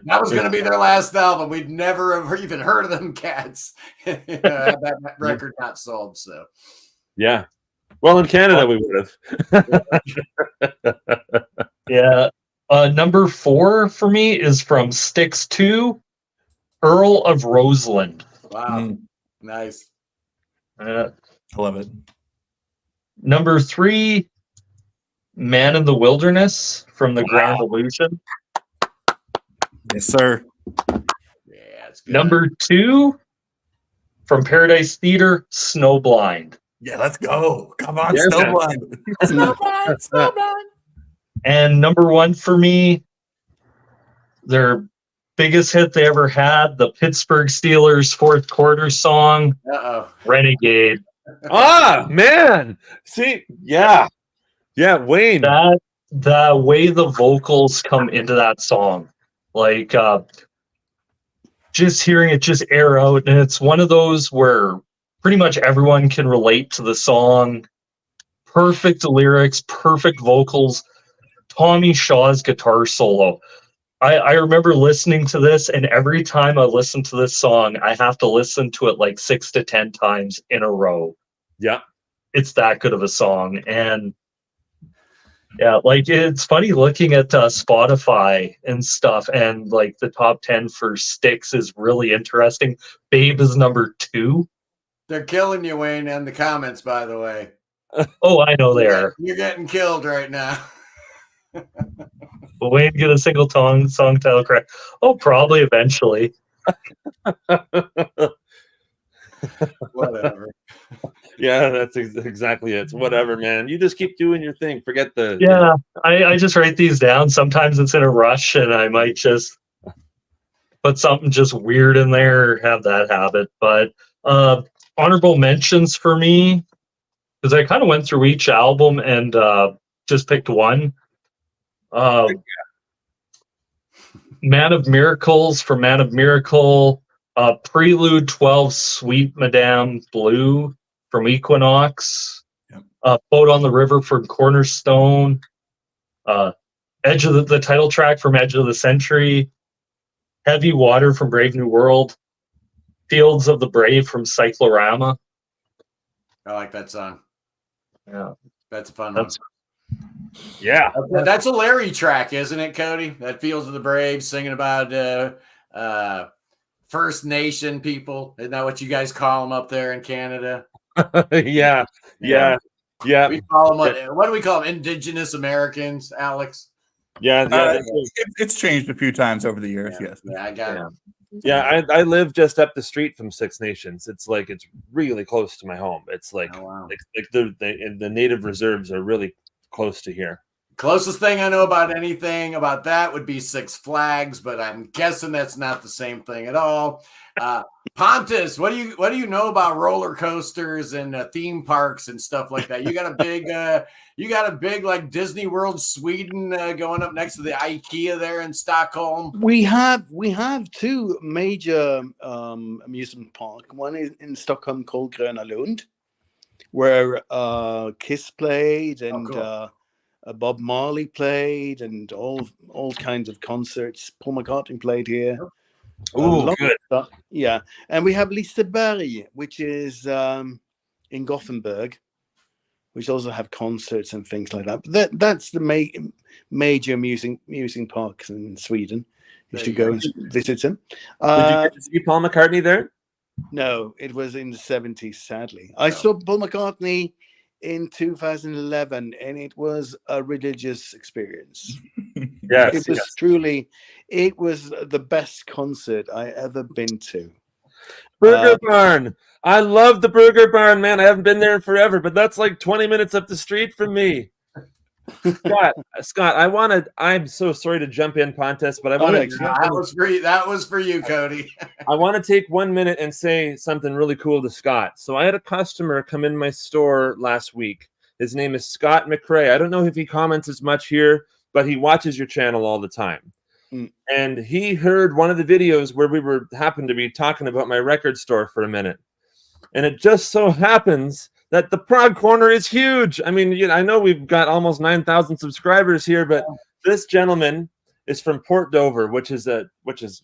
was going to be their last album. We'd never have even heard of them cats. that record not sold. So. Yeah. Well, in Canada, we would have. Yeah. Number 4 for me is from Styx 2, Earl of Roseland. Wow. Nice. I love it. Number 3, Man in the Wilderness from the Grand Illusion. Yes, sir. Yeah, it's good. Number 2, from Paradise Theater, Snowblind. Yeah, let's go. Come on, Snowblind. Snowblind. And number 1 for me, their biggest hit they ever had, the Pittsburgh Steelers 4th quarter song, Renegade. Man. See, yeah, Wayne. The way the vocals come into that song, like just hearing it just air out, and it's one of those where pretty much everyone can relate to the song. Perfect lyrics, perfect vocals. Tommy Shaw's guitar solo. I remember listening to this, and every time I listen to this song, I have to listen to it like 6 to 10 times in a row. Yeah. It's that good of a song. And Yeah, like it's funny looking at Spotify and stuff, and like the top 10 for Styx is really interesting. Babe is number 2. They're killing you, Wayne, in the comments, by the way. Oh, I know they are. You're getting killed right now. Will Wayne get a single song title correct? Oh, probably eventually. Whatever. Yeah, that's exactly it. It's whatever, man. You just keep doing your thing. Forget the. Yeah, I just write these down. Sometimes it's in a rush, and I might just put something just weird in there, or have that habit. But honorable mentions for me, because I kind of went through each album and just picked one. Man of Miracles for Man of Miracle, Prelude 12 Sweet Madame Blue from Equinox, Boat on the River from Cornerstone, Edge of the title track from Edge of the Century, Heavy Water from Brave New World, Fields of the Brave from Cyclorama. I like that song. Yeah, That's a fun one. Yeah, that's a Larry track, isn't it, Cody? That Fields of the Brave, singing about First Nation people. Isn't that what you guys call them up there in Canada? yeah. We call them what do we call them? Indigenous Americans, Alex. Yeah. It's changed a few times over the years. Yes. Yeah, I got it. Yeah, I live just up the street from Six Nations. It's like it's really close to my home. It's like like the native reserves are really close to here. Closest thing I know about anything about that would be Six Flags, but I'm guessing that's not the same thing at all. Pontus, what do you know about roller coasters and theme parks and stuff like that? You got a big like Disney World Sweden going up next to the IKEA there in Stockholm. We have 2 major amusement parks. One is in Stockholm called Gröna Lund, where Kiss played and Bob Marley played and all kinds of concerts. Paul McCartney played here. Oh, good. Yeah, and we have Liseberg, which is in Gothenburg, which also have concerts and things like that. But that's the major amusing parks in Sweden. You should go and visit them. Did you get to see Paul McCartney there? No, it was in the 70s, sadly. I saw Paul McCartney in 2011, and it was a religious experience. Yes, it was the best concert I ever been to. Burger Barn. I love the Burger Barn, man. I haven't been there in forever, but that's like 20 minutes up the street from me. Scott, I'm so sorry to jump in, Pontus, but that was for you, Cody. I want to take 1 minute and say something really cool to Scott. So I had a customer come in my store last week. His name is Scott McRae. I don't know if he comments as much here, but he watches your channel all the time. And he heard one of the videos where we happened to be talking about my record store for a minute. And it just so happens that the Prog Corner is huge. I mean, I know we've got almost 9,000 subscribers here, but this gentleman is from Port Dover, which is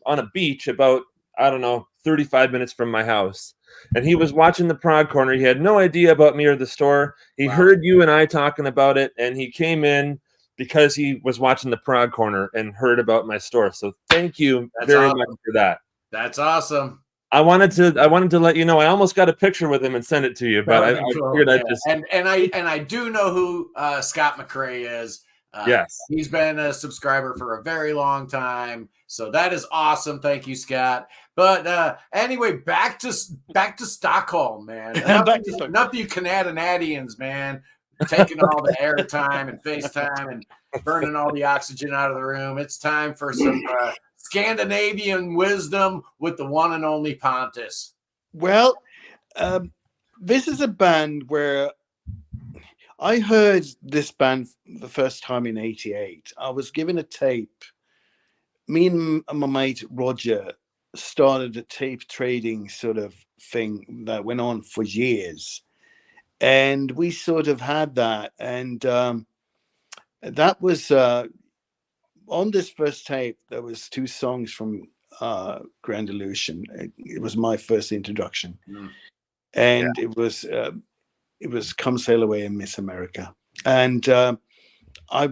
on a beach about, 35 minutes from my house. And he was watching the Prog Corner. He had no idea about me or the store. He heard you and I talking about it, and he came in because he was watching the Prog Corner and heard about my store. So thank you very much for that. That's awesome. I wanted to let you know. I almost got a picture with him and sent it to you, but I figured I'd just and I do know who Scott McRae is. Yes, he's been a subscriber for a very long time, so that is awesome. Thank you, Scott. But anyway, back to Stockholm, man. Enough of you Canadians, man, taking all the airtime and FaceTime and burning all the oxygen out of the room. It's time for some Scandinavian wisdom with the one and only Pontus. Well, this is a band where I heard this band the first time in '88. I was given a tape. Me and my mate Roger started a tape trading sort of thing that went on for years. And we sort of had that. And that was on this first tape, there was 2 songs from Grand Illusion. It was my first introduction. And it was Come Sail Away and Miss America. And I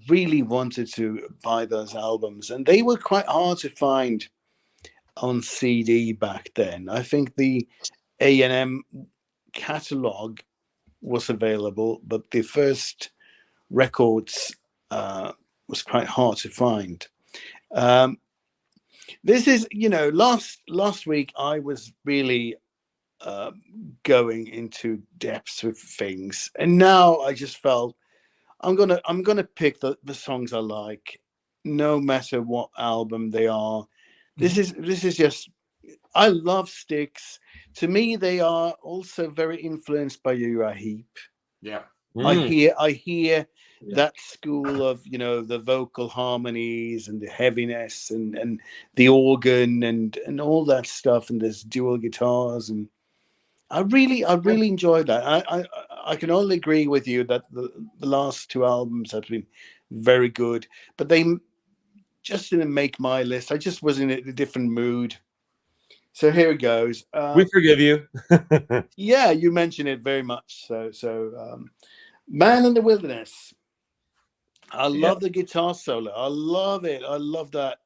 really wanted to buy those albums, and they were quite hard to find on CD back then. I think the A&M catalog was available, but the first records was quite hard to find. This is, last week I was really going into depths with things, and now I just felt I'm gonna pick the songs I like, no matter what album they are. This is just, I love Styx. To me, they are also very influenced by Uriah Heep. Yeah. I hear that school of, the vocal harmonies and the heaviness and the organ and all that stuff, and there's dual guitars, and I really enjoy that. I can only agree with you that the last two albums have been very good, but they just didn't make my list. I just was in a different mood. So here it goes. We forgive you. Yeah, you mentioned it very much. So Man in the Wilderness. I love the guitar solo. I love it. I love that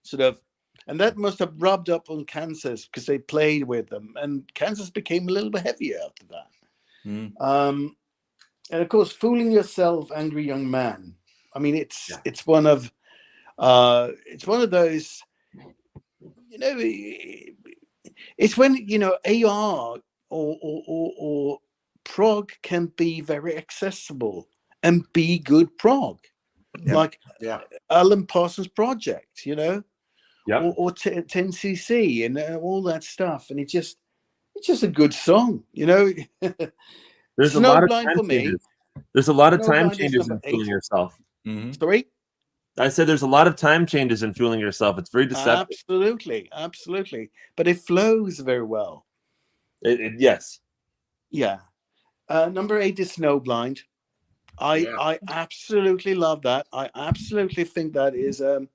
sort of, and that must have rubbed up on Kansas because they played with them, and Kansas became a little bit heavier after that. And of course, Fooling Yourself, Angry Young Man. I mean, it's one of those, it's when AR or prog can be very accessible and be good prog, like Alan Parsons Project, or 10cc and all that stuff, and it's just a good song, There's a lot of time for me. changes. There's a lot of time Snowblind is changes in number 8. Fooling Yourself. Sorry? I said there's a lot of time changes in Fooling Yourself. It's very deceptive. Absolutely. But it flows very well. Yes. Yeah. Number 8 is Snowblind. I absolutely love that. I absolutely think that is a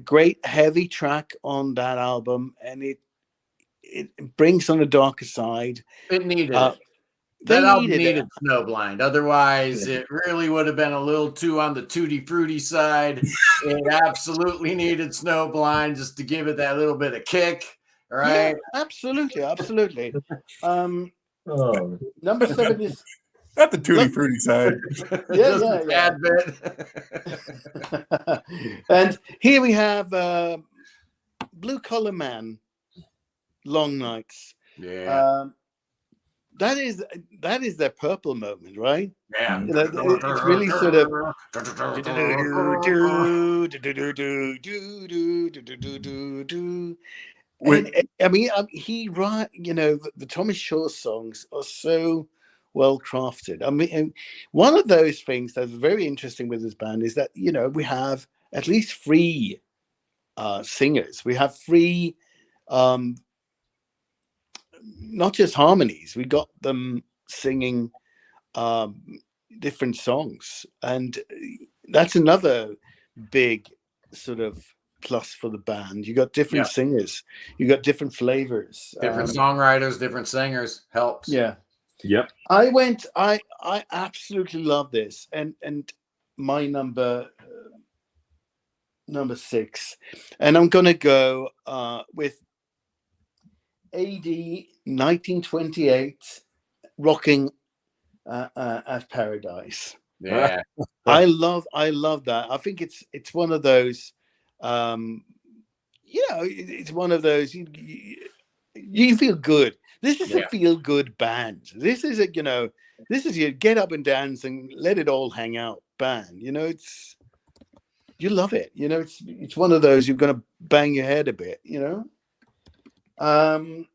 great heavy track on that album, and it brings on the darker side. It needed it. That album needed Snowblind. Otherwise, it really would have been a little too on the tutti frutti side. It absolutely needed Snowblind just to give it that little bit of kick. Right? Yeah, absolutely. Number 7 is not the tutti frutti side. Bad bit. And here we have Blue Collar Man, Long Nights. Yeah. That is their Purple moment, right? Yeah. It's really sort of I mean, the Thomas Shaw songs are so well crafted. I mean, one of those things that's very interesting with this band is that we have at least 3 singers. We have 3 not just harmonies. We got them singing different songs, and that's another big sort of plus for the band. You got different singers, you got different flavors, different songwriters, different singers. Helps. Yeah. Yep. I absolutely love this, and my number 6, and I'm gonna go with AD 1928, Rocking at Paradise. Yeah. I love that. I think it's one of those it's one of those you feel good. This is a feel good band. This is this is your get up and dance and let it all hang out band. It's, you love it. It's one of those you're gonna bang your head a bit, And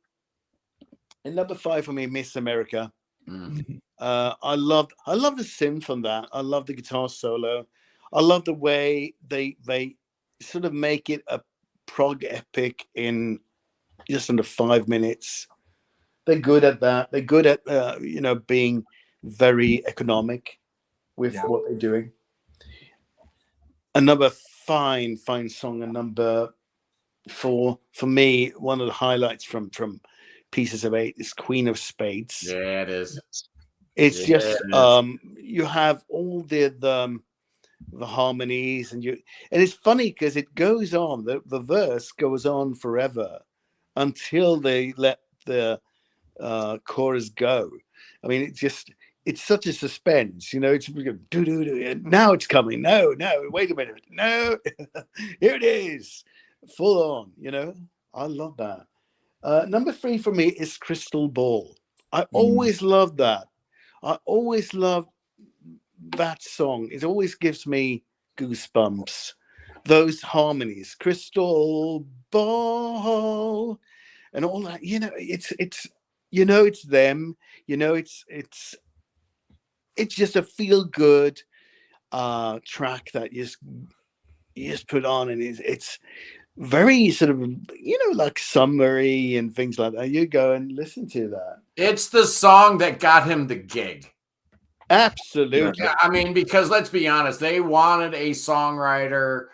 number 5 for me, Miss America. I love the synth on that. I love the guitar solo. I love the way they sort of make it a prog epic in just under 5 minutes. They're good at that. They're good at being very economic with what they're doing. Another fine song, and number 4 for me, one of the highlights from Pieces of 8 is Queen of Spades. Yeah, it is. It's just you have all the harmonies, and it's funny because it goes on. The verse goes on forever until they let the chorus go. I mean, it's such a suspense, It's do. Now it's coming. No, wait a minute. No, here it is, full on. I love that. Number 3 for me is Crystal Ball. I always loved that. I always loved that song. It always gives me goosebumps. Those harmonies, Crystal Ball, and all that. It's it's them. It's just a feel good track that you just put on, and it's very sort of like summery and things like that. You go and listen to that. It's the song that got him the gig. Absolutely. Yeah, I mean, because let's be honest, they wanted a songwriter,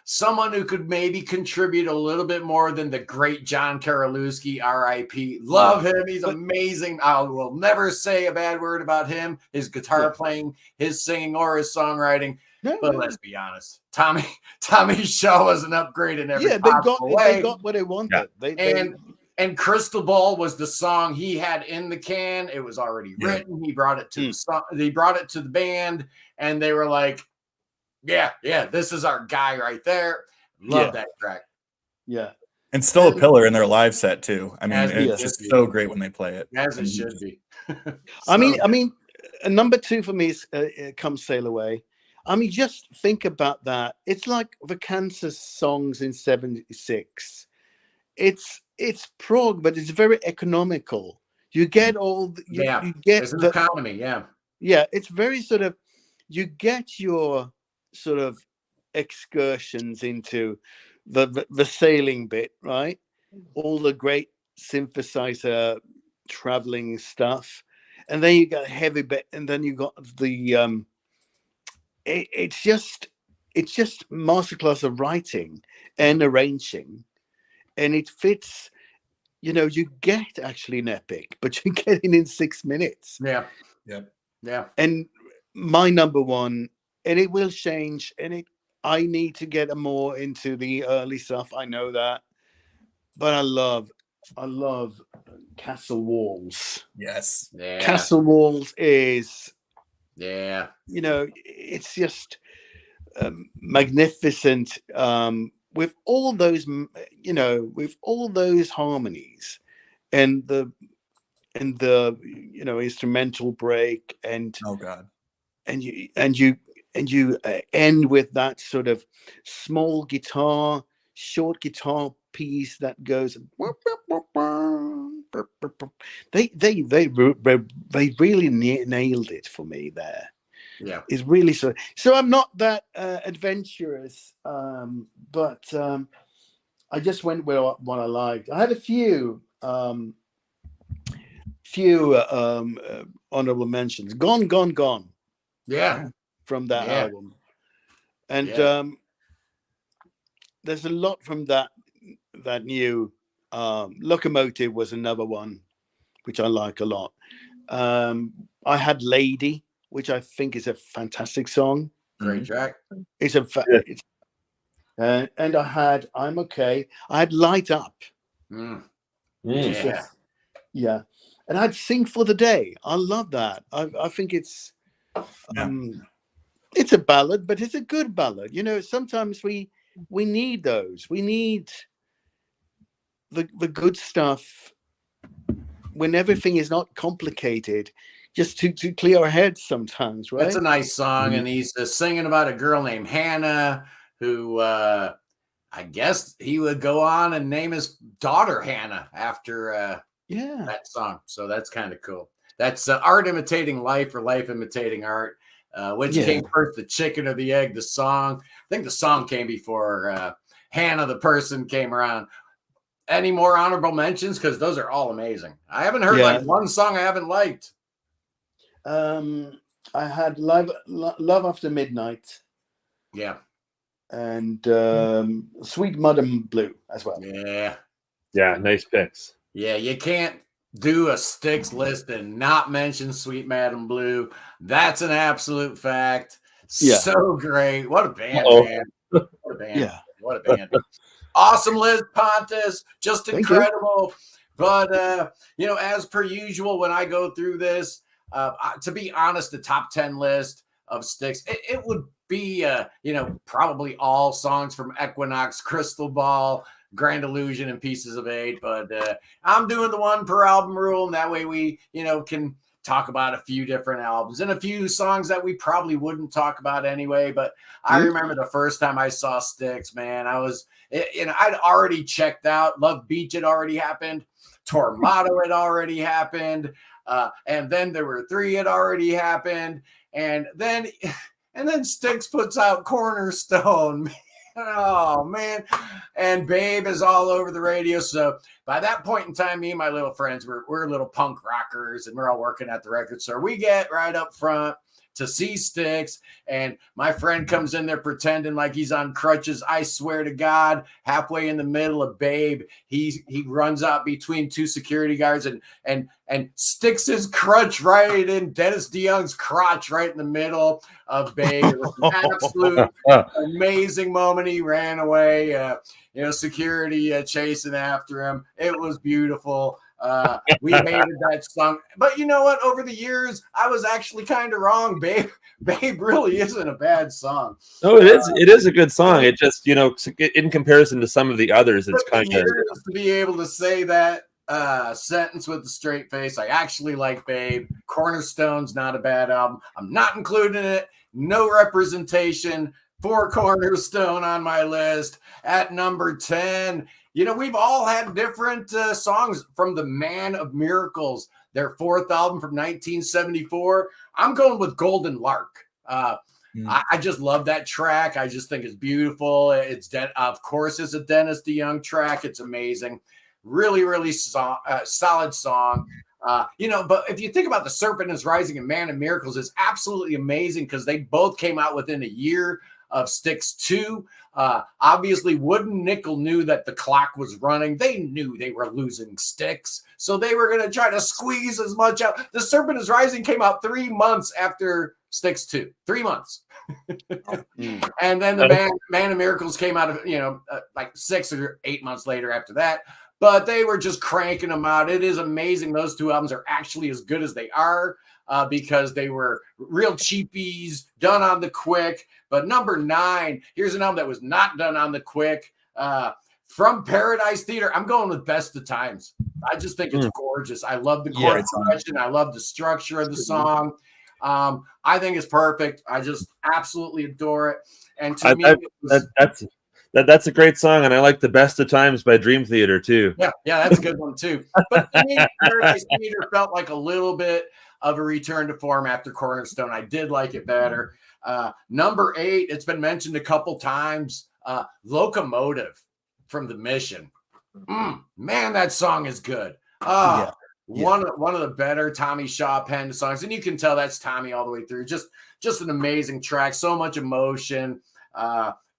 someone who could maybe contribute a little bit more than the great John Karolewski, R.I.P. Love him. He's amazing. I will never say a bad word about him, his guitar playing, his singing, or his songwriting. But let's be honest, Tommy Shaw was an upgrade in every possible way. They got what they wanted. Yeah. And Crystal Ball was the song he had in the can. It was already written. He brought it to the song. He brought it to the band, and they were like, "Yeah, this is our guy right there." Love that track. Yeah, and still a pillar in their live set too. I mean, it's just so great when they play it, as it should be. I mean, number 2 for me is "Come Sail Away." I mean, just think about that. It's like the Kansas songs in '76. It's prog, but it's very economical. You get all you get the economy. It's very sort of, you get your sort of excursions into the sailing bit, right? All the great synthesizer traveling stuff, and then you got heavy bit, and then you got the it's just masterclass of writing and arranging, and it fits. You get actually an epic, but you get it in 6 minutes. Yeah. And my number 1, and it will change, and I need to get more into the early stuff. I know that, but I love Castle Walls. Yes. Yeah. Castle Walls is, it's just magnificent. With all those, with all those harmonies, and the instrumental break, and and you end with that sort of small guitar, short guitar piece that goes. They really nailed it for me there. Yeah, is really so. I'm not that adventurous, but I just went with what I liked. I had a few honorable mentions. Gone. Yeah, from that album, and there's a lot from that new. Locomotive was another one, which I like a lot. I had Lady, which I think is a fantastic song. Great track. It's and I had I'm Okay. I had Light Up. Yeah. And I'd Sing for the Day. I love that. I think it's a ballad, but it's a good ballad. Sometimes we need those. We need the good stuff when everything is not complicated, just to clear our heads sometimes, right? That's a nice song, and he's singing about a girl named Hannah who I guess he would go on and name his daughter Hannah after that song. So that's kind of cool. That's art imitating life, or life imitating art. Which came first, the chicken or the egg? The song. I think the song came before Hannah, the person, came around. Any more honorable mentions? Because those are all amazing. I haven't heard like one song I haven't liked. I had Love After Midnight. Yeah. And Sweet Mud and Blue as well. Yeah. Yeah, nice picks. Yeah, you can't do a Styx list and not mention Sweet Madam Blue. That's an absolute fact. Yeah. So great. What a band, Uh-oh. man. What a band. Yeah. What a band. Awesome list, Pontus. Just Thank you. incredible. But, as per usual, when I go through this, to be honest, the top 10 list of Styx, it would be, probably all songs from Equinox, Crystal Ball, Grand Illusion, and Pieces of Eight. But I'm doing the one per album rule, and that way we, can talk about a few different albums and a few songs that we probably wouldn't talk about anyway. But I remember the first time I saw Styx, man, I'd already checked out. Love Beach had already happened. Tormato had already happened. And then there were 3 had already happened. And then Styx puts out Cornerstone. Oh, man. And Babe is all over the radio. So by that point in time, me and my little friends, we're little punk rockers, and we're all working at the record store. We get right up front to see Styx, and my friend comes in there pretending like he's on crutches. I swear to God, halfway in the middle of Babe, he runs out between 2 security guards and sticks his crutch right in Dennis DeYoung's crotch right in the middle of Babe. It was an absolute amazing moment. He ran away, security chasing after him. It was beautiful. We hated that song, but you know what? Over the years, I was actually kind of wrong. Babe really isn't a bad song. No, it is. It is a good song. It just, in comparison to some of the others, it's kind of to be able to say that sentence with a straight face. I actually like Babe. Cornerstone's not a bad album. I'm not including it. No representation for Cornerstone on my list. At number 10. We've all had different songs from the Man of Miracles, their 4th album from 1974. I'm going with Golden Lark. I just love that track. I just think it's beautiful. Of course, it's a Dennis DeYoung track. It's amazing. Really, really solid song. But if you think about The Serpent is Rising and Man of Miracles, it's absolutely amazing because they both came out within a year of Styx 2. Obviously, Wooden Nickel knew that the clock was running. They knew they were losing Styx, so they were going to try to squeeze as much out. The Serpent is Rising came out 3 months after Styx 2. 3 months. And then the Man of Miracles came out of, like 6 or 8 months later after that. But they were just cranking them out. It is amazing. Those 2 albums are actually as good as they are. Because they were real cheapies, done on the quick. But number 9, here's an album that was not done on the quick. From Paradise Theater, I'm going with Best of Times. I just think it's gorgeous. I love the chord progression. I love the structure of the song. I think it's perfect. I just absolutely adore it. And to me, that's a great song, and I like the Best of Times by Dream Theater too. Yeah, that's a good one too. But to me, Paradise Theater felt like a little bit of a return to form after Cornerstone. I did like it better. Number 8, it's been mentioned a couple times. Locomotive from The Mission. Man, that song is good. One of the better Tommy Shaw penned songs, and you can tell that's Tommy all the way through. Just an amazing track. So much emotion.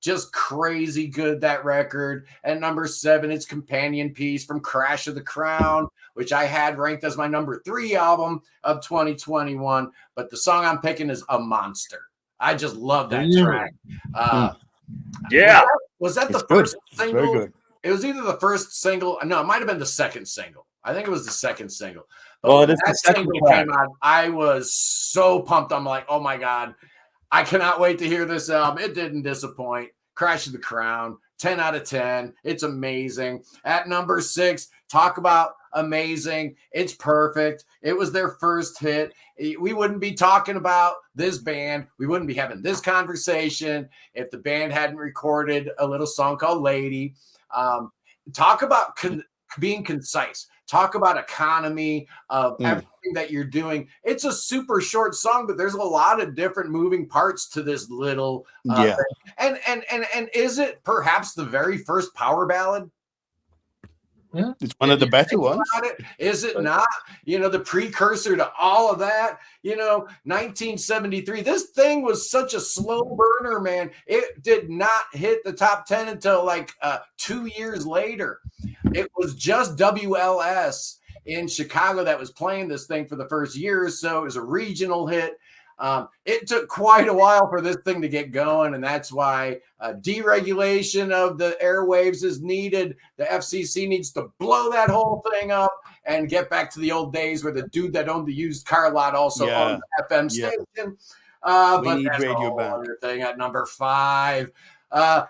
Just crazy good, that record. And number 7, it's Companion Piece from Crash of the Crown, which I had ranked as my number 3 album of 2021. But the song I'm picking is A Monster. I just love that track. Was that the first single? Very good. It was either the first single. No, it might have been the second single. I think it was the second single. But well, when it is that single came out, I was so pumped. I'm like, oh my God, I cannot wait to hear this album. It didn't disappoint. Crash of the Crown, 10 out of 10. It's amazing. At number 6, talk about amazing. It's perfect. It was their first hit. We wouldn't be talking about this band. We wouldn't be having this conversation if the band hadn't recorded a little song called Lady. Talk about being concise. Talk about economy of everything that you're doing. It's a super short song, but there's a lot of different moving parts to this little thing. And is it perhaps the very first power ballad? Yeah, it's one of the better ones. Is it not? The precursor to all of that. 1973. This thing was such a slow burner, man. It did not hit the top 10 until like 2 years later. It was just WLS. in Chicago that was playing this thing for the first year or so. It was a regional hit. It took quite a while for this thing to get going, and that's why deregulation of the airwaves is needed. The FCC needs to blow that whole thing up and get back to the old days where the dude that owned the used car lot also owned the FM station. But need that's radio a whole back. other thing. At number 5,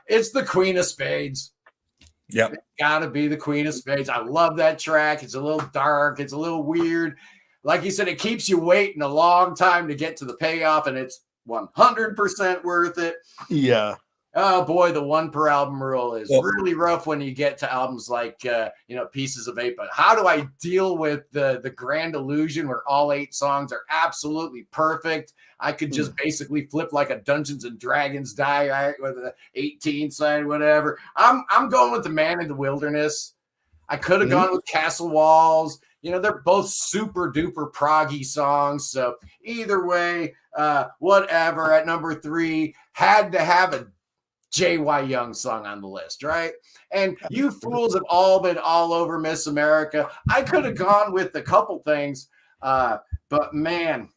it's the Queen of Spades. Yep. It's gotta be the Queen of Spades. I love that track. It's a little dark. It's a little weird. Like you said, it keeps you waiting a long time to get to the payoff, and it's 100% worth it. Yeah. Oh boy, the 1 per album rule is really rough when you get to albums like Pieces of 8. But how do I deal with the Grand Illusion where all 8 songs are absolutely perfect? I could just basically flip like a Dungeons and Dragons die, right, with the 18 side, whatever. I'm going with the Man in the Wilderness. I could have gone with Castle Walls. They're both super duper proggy songs. So either way, whatever. At number 3, had to have a J.Y. Young song on the list, right? And you fools have all been all over Miss America. I could have gone with a couple things, but man,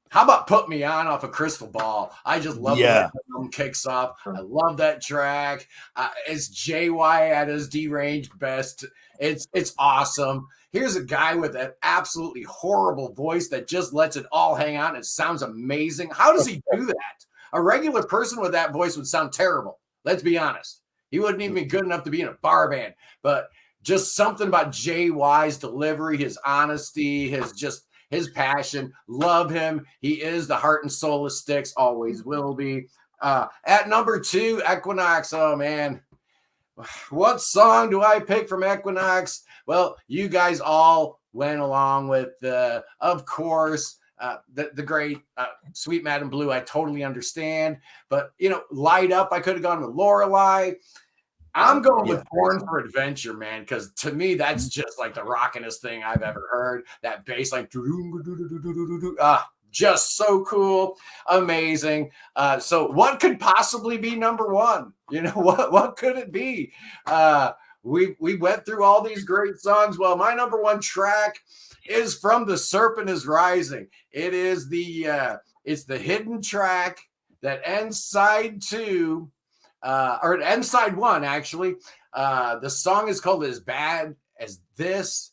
how about Put Me On off of Crystal Ball? I just love the way the film kicks off. I love that track. It's J.Y. at his deranged best. It's awesome. Here's a guy with an absolutely horrible voice that just lets it all hang out. It sounds amazing. How does he do that? A regular person with that voice would sound terrible. Let's be honest. He wouldn't even be good enough to be in a bar band. But just something about JY's delivery, his honesty, his passion. Love him. He is the heart and soul of Styx. Always will be. At number 2, Equinox. Oh, man. What song do I pick from Equinox? Well, you guys all went along with, of course, the great Sweet Madam Blue. I totally understand. But, Light Up, I could have gone with Lorelei. I'm going with Born for Adventure, man, because to me, that's just like the rockinest thing I've ever heard. That bass line, just so cool, amazing. So what could possibly be number 1? What could it be? We went through all these great songs. Well, my number 1 track is from The Serpent is Rising. It is it's the hidden track that ends side 2, or it ends side 1, actually. The song is called As Bad as This,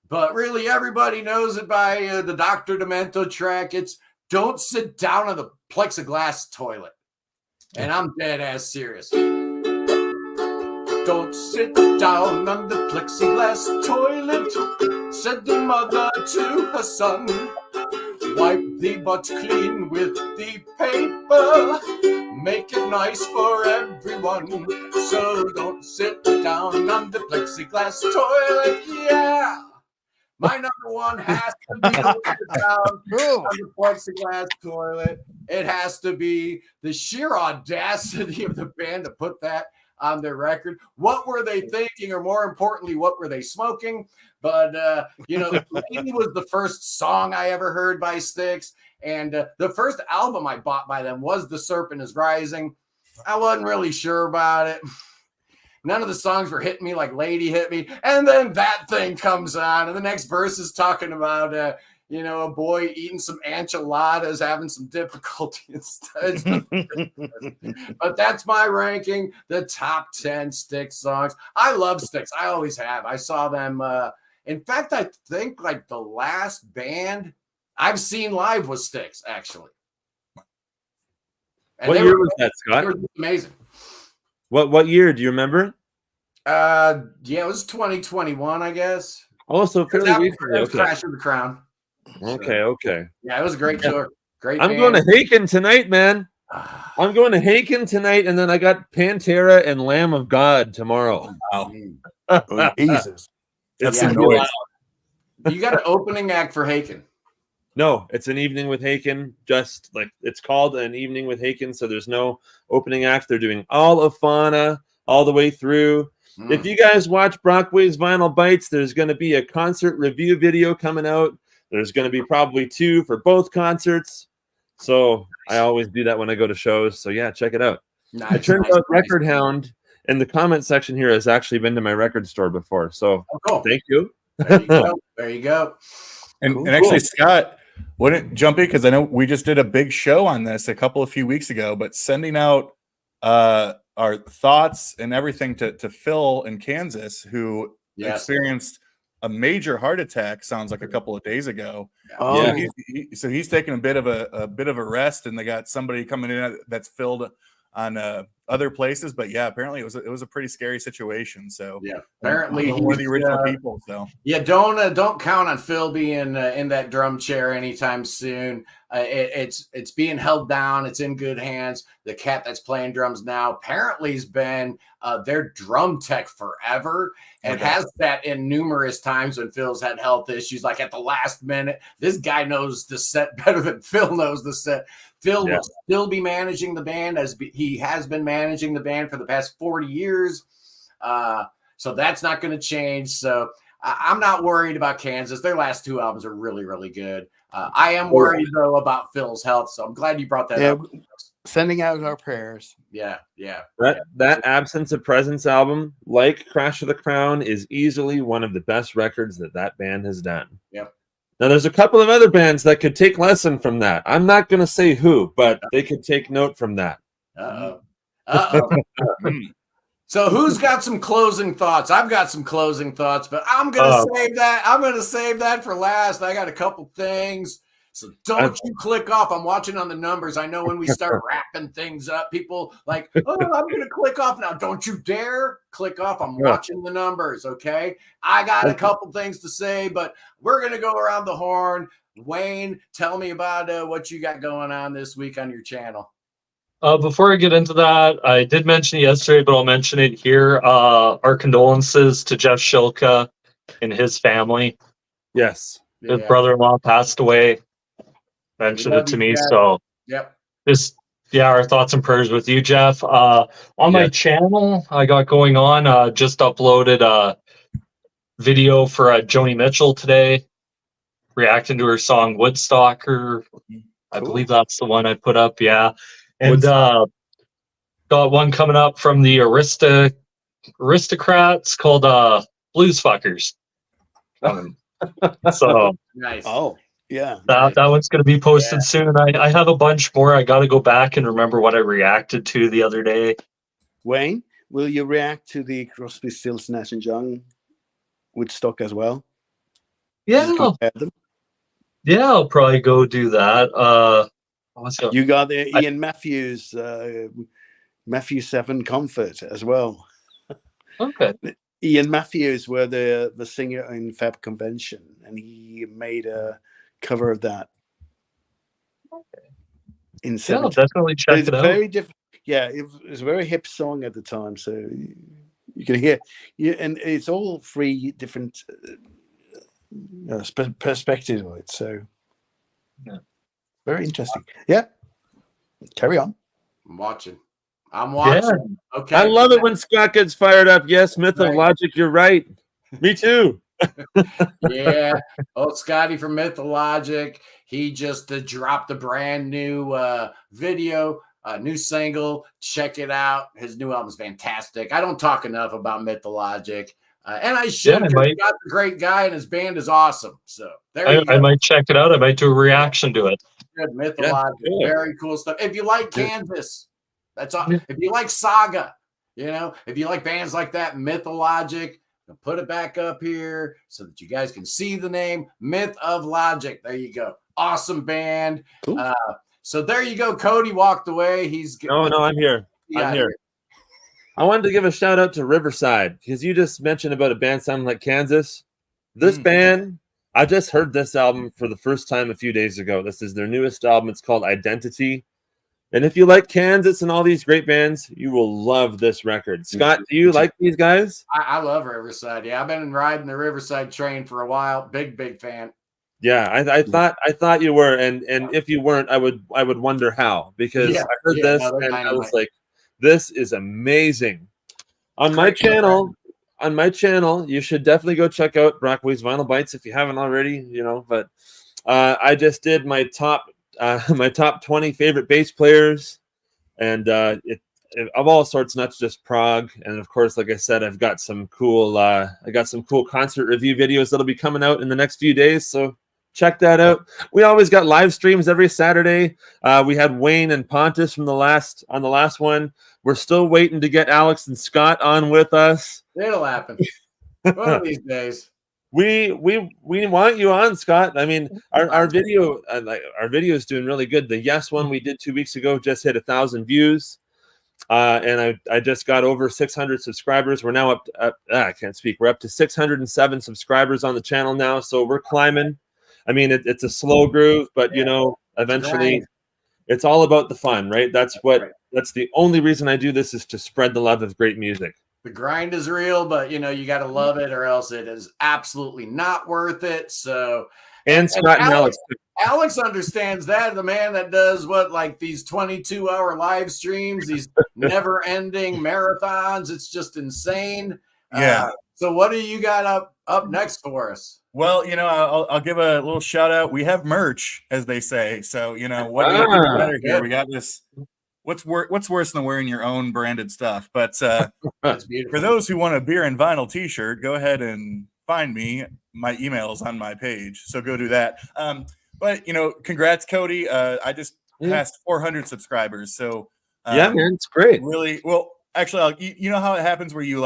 but really everybody knows it by the Dr. Demento track. It's Don't Sit Down on the Plexiglass Toilet. And I'm dead ass serious. Don't sit down on the plexiglass toilet, said the mother to her son. Wipe the butt clean with the paper, make it nice for everyone. So don't sit down on the plexiglass toilet, yeah. My number 1 has to be Don't Sit Down on the plexiglass toilet. It has to be the sheer audacity of the band to put that on their record. What were they thinking, or more importantly, what were they smoking? But Lady was the first song I ever heard by Styx, and the first album I bought by them was The Serpent is Rising. I wasn't really sure about it. None of the songs were hitting me like Lady hit me, and then that thing comes on, and the next verse is talking about a boy eating some enchiladas, having some difficulty instead. But that's my ranking, the top 10 Styx songs. I love Styx. I always have. I saw them. In fact, I think like the last band I've seen live was Styx, actually. And what year was that, Scott? They were amazing. What year? Do you remember? Yeah, it was 2021, I guess. Oh, so fairly recently. Okay. Crash of the Crown. Okay. Yeah, it was a great tour. Great. I'm going to Haken tonight, man. I'm going to Haken tonight, and then I got Pantera and Lamb of God tomorrow. Wow. Oh, Jesus. That's some noise. You got an opening act for Haken. No, it's an evening with Haken. Just like it's called an evening with Haken, so there's no opening act. They're doing all of Fauna all the way through. If you guys watch Brockway's Vinyl Bites, there's going to be a concert review video coming out. There's going to be probably 2 for both concerts. So I always do that when I go to shows. So yeah, check it out. Nice, it turns out Record Hound in the comment section here has actually been to my record store before. So cool. Thank you. There you go. There you go. And actually, Scott, wouldn't jump in because I know we just did a big show on this a couple of few weeks ago, but sending out our thoughts and everything to Phil in Kansas, who experienced a major heart attack, sounds like a couple of days ago. Oh. So he's taking a bit of a rest, and they got somebody coming in that's filled on other places. But yeah, apparently it was a pretty scary situation. So apparently he's one of the original people. So don't count on Phil being in that drum chair anytime soon. It's being held down. It's in good hands. The cat that's playing drums now apparently has been their drum tech forever, and has that in numerous times when Phil's had health issues, like at the last minute. This guy knows the set better than Phil knows the set. Phil will still be managing the band as he has been managing the band for the past 40 years. So that's not going to change. So I'm not worried about Kansas. Their last 2 albums are really, really good. I am worried, though, about Phil's health. So I'm glad you brought that up. Sending out our prayers. Yeah. That Absence of Presence album, like Crash of the Crown, is easily one of the best records that band has done. Yep. Now, there's a couple of other bands that could take lesson from that. I'm not going to say who, but they could take note from that. So who's got some closing thoughts? I've got some closing thoughts, but I'm going to save that. I'm going to save that for last. I got a couple things. So don't you click off. I'm watching on the numbers. I know when we start wrapping things up, people like, oh, I'm going to click off now. Don't you dare click off. I'm watching the numbers, okay? I got a couple things to say, but we're going to go around the horn. Wayne, tell me about what you got going on this week on your channel. Before I get into that, I did mention it yesterday, but I'll mention it here. Our condolences to Jeff Shilka and his family. Yes. His brother-in-law passed away. Mentioned it to me. So just our thoughts and prayers with you, Jeff. On my channel, I got going on, just uploaded a video for Joni Mitchell today, reacting to her song Woodstocker. I believe that's the one I put up. And got one coming up from the Aristocrats called Blues Fuckers. So nice. That one's going to be posted soon. I have a bunch more. I got to go back and remember what I reacted to the other day. Wayne, will you react to the Crosby, Stills, Nash and Young Woodstock as well? Yeah, I'll probably go do that. You got the Ian Matthews, Matthew 7 Comfort as well. Okay. Ian Matthews were the singer in Fab Convention, and he made a cover of that. Okay. In I'll definitely check it out. Very different. Yeah, it was a very hip song at the time, so you can hear. And it's all 3 different perspectives of it. So very interesting. Yeah, carry on. I'm watching. Okay. I love it when Scott gets fired up. Yes, Myth of Logic, you're right. Me too. Scotty from Myth of Logic. He just dropped a brand new video, a new single. Check it out. His new album is fantastic. I don't talk enough about Myth of Logic. And I should. He's got a great guy, and his band is awesome. So I might check it out. I might do a reaction to it. Good Myth of Logic. Very cool stuff. If you like Kansas, that's all. If you like Saga, if you like bands like that, Myth of Logic. I'll put it back up here so that you guys can see the name. Myth of Logic. There you go. Awesome band. Cool. So there you go. Cody walked away. No, I'm here. I'm here. I wanted to give a shout out to Riverside because you just mentioned about a band sounding like Kansas. This band, I just heard this album for the first time a few days ago. This is their newest album. It's called Identity. And if you like Kansas and all these great bands, you will love this record. Scott, do you like these guys? I love Riverside. Yeah, I've been riding the Riverside train for a while. Big fan. Yeah, I thought you were, and if you weren't, I would wonder how, because I heard this and I was like, this is amazing. On my channel, you should definitely go check out Brockway's Vinyl Bites if you haven't already. But I just did my top 20 favorite bass players, and of all sorts, not just prog. And of course, like I said, I've got some cool concert review videos that'll be coming out in the next few days. So check that out. We always got live streams every Saturday. We had Wayne and Pontus on the last one. We're still waiting to get Alex and Scott on with us. It'll happen one of these days. We want you on, Scott. I mean, our video is doing really good. The Yes one we did 2 weeks ago just hit 1,000 views, and I just got over 600 subscribers. We're now I can't speak. We're up to 607 subscribers on the channel now, so we're climbing. I mean, it's a slow groove, but eventually, it's all about the fun, right? That's the only reason I do this, is to spread the love of great music. The grind is real, but you got to love it, or else it is absolutely not worth it. So, and Scott and Alex understands that. The man that does these 22-hour live streams, these never-ending marathons. It's just insane. Yeah. So, what do you got up next for us? Well, I'll give a little shout out. We have merch, as they say. So, what do you do better here? We got this. What's worse than wearing your own branded stuff? But for those who want a beer and vinyl T-shirt, go ahead and find me. My email's on my page, so go do that. But congrats, Cody. I just passed 400 subscribers. So man, it's great. Really well. Actually, you know how it happens where you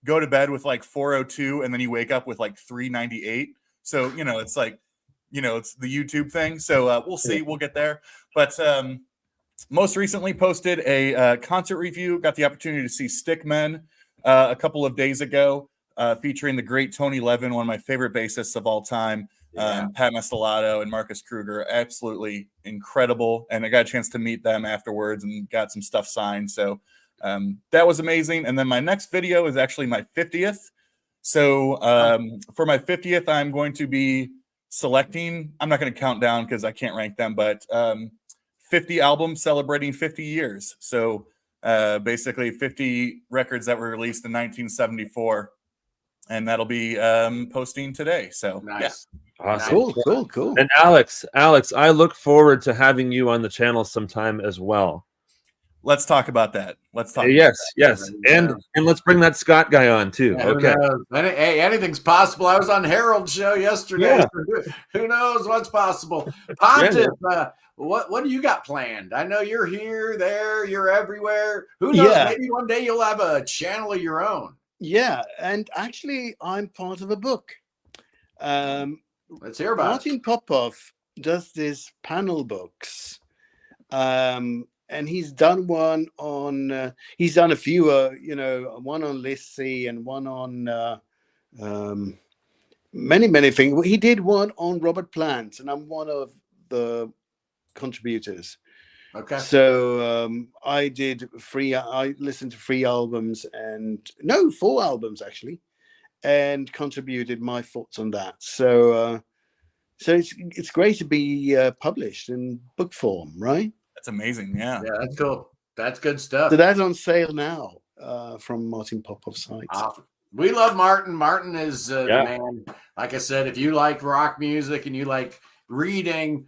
go to bed with 402 and then you wake up with 398. So it's it's the YouTube thing. So we'll see. We'll get there. But most recently posted a concert review. Got the opportunity to see Stickmen a couple of days ago, featuring the great Tony Levin, one of my favorite bassists of all time, Pat Mastelotto and Marcus Kruger. Absolutely incredible. And I got a chance to meet them afterwards and got some stuff signed. So that was amazing. And then my next video is actually my 50th. So for my 50th, I'm going to be selecting, I'm not going to count down because I can't rank them, but 50 albums celebrating 50 years. So basically 50 records that were released in 1974. And that'll be posting today. So nice. Yeah. Awesome. Cool. And Alex, I look forward to having you on the channel sometime as well. Let's talk about that. Yes. And let's bring that Scott guy on too. Yeah, okay. Hey, anything's possible. I was on Harold's show yesterday. Yeah. So who knows what's possible? Pontus, what do you got planned? I know you're here, there, you're everywhere. Who knows? Yeah. Maybe one day you'll have a channel of your own. Yeah, and actually, I'm part of a book. Let's hear about Martin Popov does these panel books. And he's done one on, he's done a few, one on Lissy and one on many things. He did one on Robert Plant, and I'm one of the contributors. Okay. So I listened to 4 albums actually, and contributed my thoughts on that. So it's great to be published in book form, right? That's amazing. Yeah. Yeah, that's cool. That's good stuff. So that's on sale now from Martin Popov's site. We love Martin. Martin is the man. Like I said, if you like rock music and you like reading,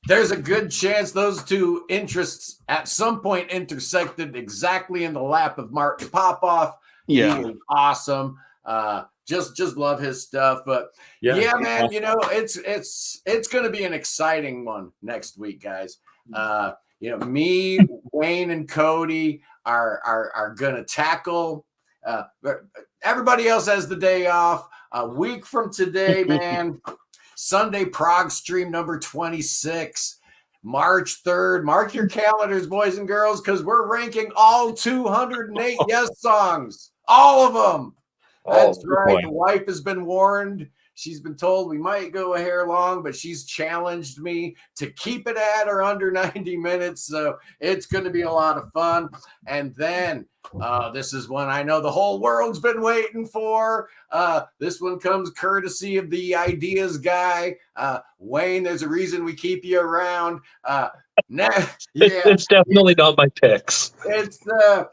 there's a good chance those two interests at some point intersected exactly in the lap of Martin Popov. Yeah. He is awesome. Just love his stuff. But yeah man, it's going to be an exciting one next week, guys. Me, Wayne, and Cody are going to tackle. Everybody else has the day off. A week from today, man, Sunday Prog stream number 26, March 3rd. Mark your calendars, boys and girls, because we're ranking all 208 Yes songs. All of them. That's right. The wife has been warned. She's been told we might go a hair long, but she's challenged me to keep it at or under 90 minutes. So it's going to be a lot of fun. And then this is one I know the whole world's been waiting for. This one comes courtesy of the ideas guy. Wayne, there's a reason we keep you around. It's definitely not my picks. It's the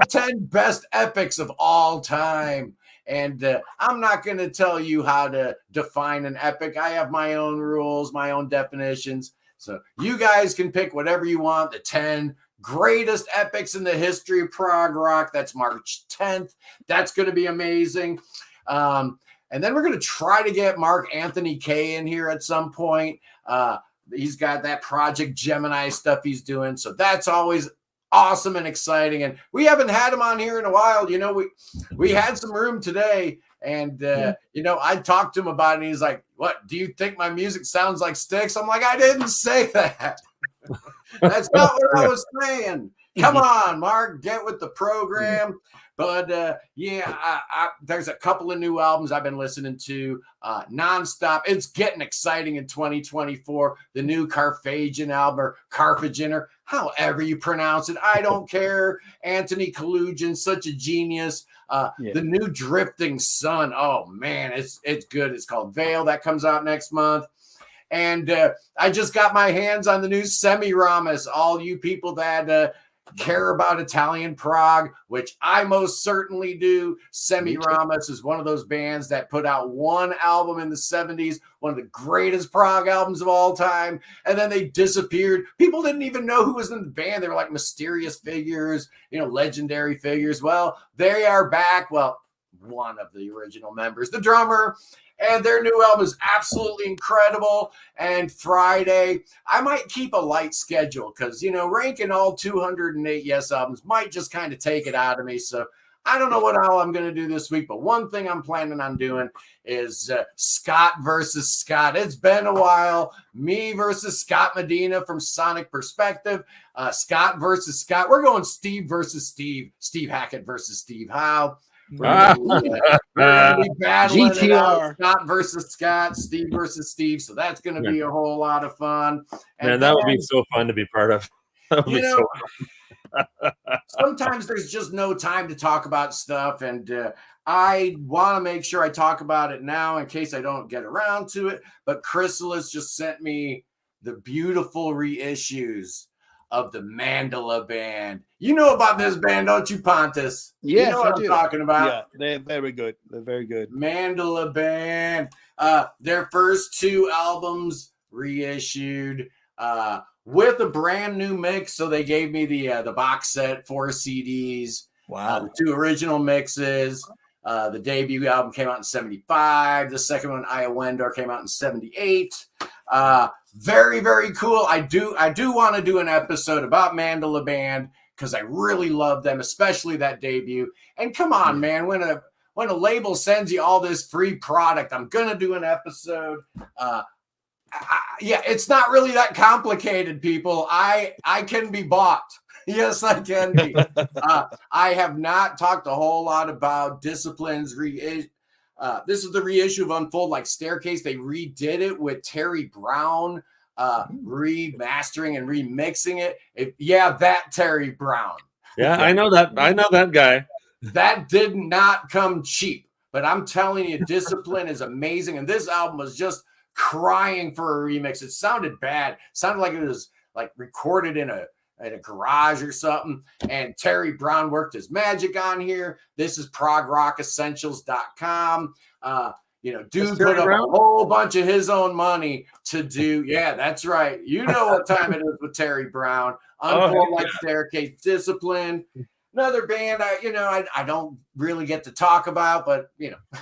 10 best epics of all time. And I'm not going to tell you how to define an epic. I have my own rules, my own definitions. So you guys can pick whatever you want, the 10 greatest epics in the history of prog rock. That's March 10th. That's going to be amazing. And then we're going to try to get Mark Anthony Kay in here at some point. He's got that Project Gemini stuff he's doing. So that's always awesome and exciting. And we haven't had him on here in a while. You know, we had some room today. And, you know, I talked to him about it. And he's like, what, do you think my music sounds like Styx? I'm like, I didn't say that. That's not what I was saying. Come on, Mark, get with the program. But yeah, there's a couple of new albums I've been listening to nonstop. It's getting exciting in 2024. The new Carphagian album, or Carphagian, however you pronounce it, I don't care. Anthony Kalugian, such a genius. The new Drifting Sun. Oh man, it's good. It's called Veil. That comes out next month. And I just got my hands on the new Semiramis. All you people that care about Italian prog, which I most certainly do. Semiramis is one of those bands that put out one album in the 70s, one of the greatest prog albums of all time, and then they disappeared. People didn't even know who was in the band. They were like mysterious figures, you know, legendary figures. Well, they are back. Well, one of the original members, the drummer. And their new album is absolutely incredible. And Friday, I might keep a light schedule because, you know, ranking all 208 Yes albums might just kind of take it out of me. So I don't know what all I'm going to do this week. But one thing I'm planning on doing is Scott versus Scott. It's been a while. Me versus Scott Medina from Sonic Perspective. Scott versus Scott. We're going Steve versus Steve. Steve Hackett versus Steve Howe. We're going to be battling GTR. Scott versus Scott, Steve versus Steve. So that's going to be a whole lot of fun. And man, that would be so fun to be part of. That would be so fun. Sometimes there's just no time to talk about stuff. And I want to make sure I talk about it now in case I don't get around to it. But Chrysalis just sent me the beautiful reissues of the Mandala Band. You know about this band, don't you, Pontus? Yes, you know what I'm talking about. Yeah, they're very good. They're very good. Mandala Band. Their first two albums reissued with a brand new mix. So they gave me the box set, 4 CDs. Wow. The 2 original mixes. The debut album came out in 75. The second one, Aya Wendor, came out in 78. Very, very cool. I do want to do an episode about Mandala Band because I really love them, especially that debut. And come on, man, when a label sends you all this free product, I'm gonna do an episode. Yeah, it's not really that complicated, people. I can be bought. Yes, I can be. I have not talked a whole lot about Discipline's reissue. This is the reissue of Unfold Like Staircase. They redid it with Terry Brown remastering and remixing it. That Terry Brown. Yeah, I know that. I know that guy. That did not come cheap. But I'm telling you, Discipline is amazing. And this album was just crying for a remix. It sounded bad. It sounded like it was like recorded in a garage or something. And Terry Brown worked his magic on here. This is ProgRockEssentials.com. Dude put up a whole bunch of his own money to do. Yeah, that's right. You know what time it is with Terry Brown. Unfold Like Staircase, Discipline. Another band I don't really get to talk about, but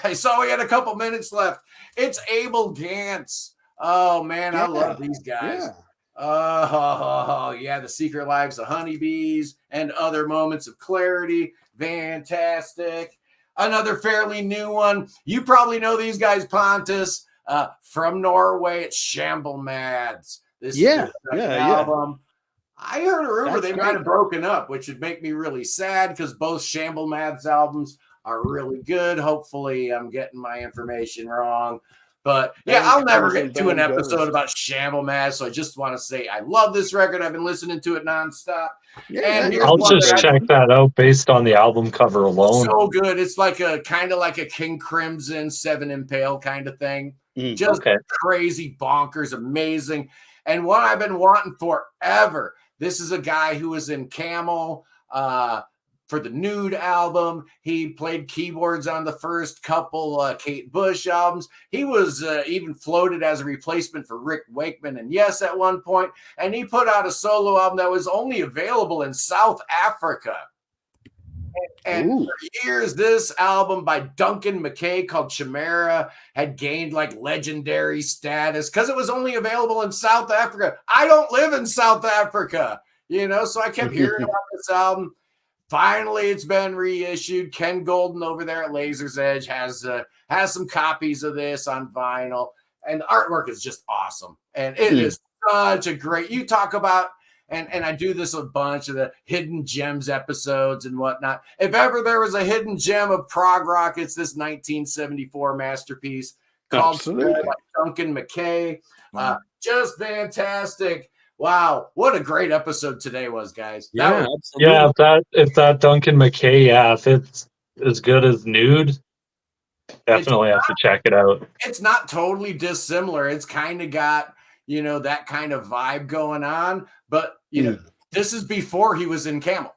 I saw we had a couple minutes left. It's Abel Gantz. Oh man, I love these guys. Yeah. Oh yeah, The Secret Lives of Honeybees and Other Moments of Clarity. Fantastic. Another fairly new one. You probably know these guys, Pontus, from Norway. It's Shamble Mads. This is the album. I heard a rumor they might have broken up, which would make me really sad because both Shamble Mads albums are really good. Hopefully, I'm getting my information wrong. But yeah, I'll never get to an episode about Shamble Mads, so I just want to say I love this record. I've been listening to it nonstop. Yeah, I'll just check that out based on the album cover alone. So good. It's like a kind of like a King Crimson, Seven Impale kind of thing. Just crazy, bonkers, amazing. And what I've been wanting forever. This is a guy who was in Camel, for the Nude album. He played keyboards on the first couple Kate Bush albums. He was even floated as a replacement for Rick Wakeman and Yes at one point. And he put out a solo album that was only available in South Africa. And for years, this album by Duncan McKay called Chimera had gained like legendary status because it was only available in South Africa. I don't live in South Africa, you know, so I kept hearing about this album. Finally, it's been reissued. Ken Golden over there at Laser's Edge has some copies of this on vinyl, and the artwork is just awesome. And it is such a great. You talk about. And I do this a bunch of the hidden gems episodes and whatnot. If ever there was a hidden gem of prog rock, it's this 1974 masterpiece called Duncan McKay. Just fantastic. Wow, what a great episode today was, guys. Yeah, if that Duncan McKay, if it's as good as Nude, definitely have to check it out. It's not totally dissimilar. It's kind of got, you know, that kind of vibe going on. But, you know, this is before he was in Camel.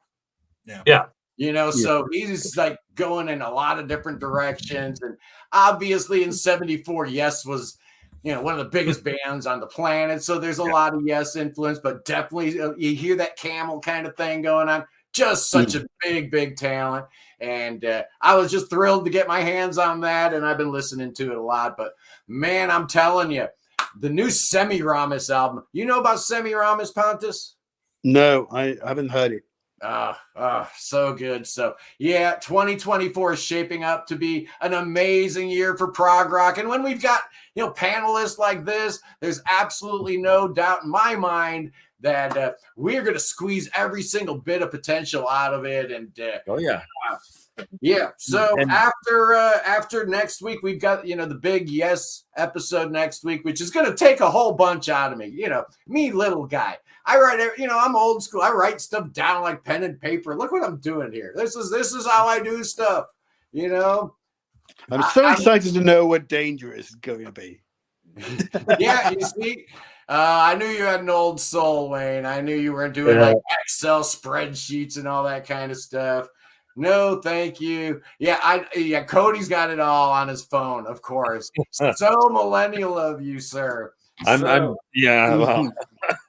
Yeah. You know, so he's like going in a lot of different directions. And obviously in 74, Yes was, you know, one of the biggest bands on the planet. So there's a lot of Yes influence, but definitely you hear that Camel kind of thing going on. Just such a big talent. And I was just thrilled to get my hands on that. And I've been listening to it a lot. But, man, I'm telling you, the new Semiramis album. You know about Semiramis, Pontus? No, I haven't heard it. So good. So, yeah, 2024 is shaping up to be an amazing year for prog rock. And when we've got, you know, panelists like this, there's absolutely no doubt in my mind that we're going to squeeze every single bit of potential out of it. And yeah. So after next week, we've got, you know, the big Yes episode next week, which is going to take a whole bunch out of me. You know, me, little guy. I write, you know, I'm old school. I write stuff down like pen and paper. Look what I'm doing here. This is how I do stuff. You know, I'm so excited to know what Dangerous is going to be. Yeah, you see. I knew you had an old soul, Wayne. I knew you were doing like Excel spreadsheets and all that kind of stuff. No, thank you. Yeah, Cody's got it all on his phone, of course. So millennial of you, sir. Well.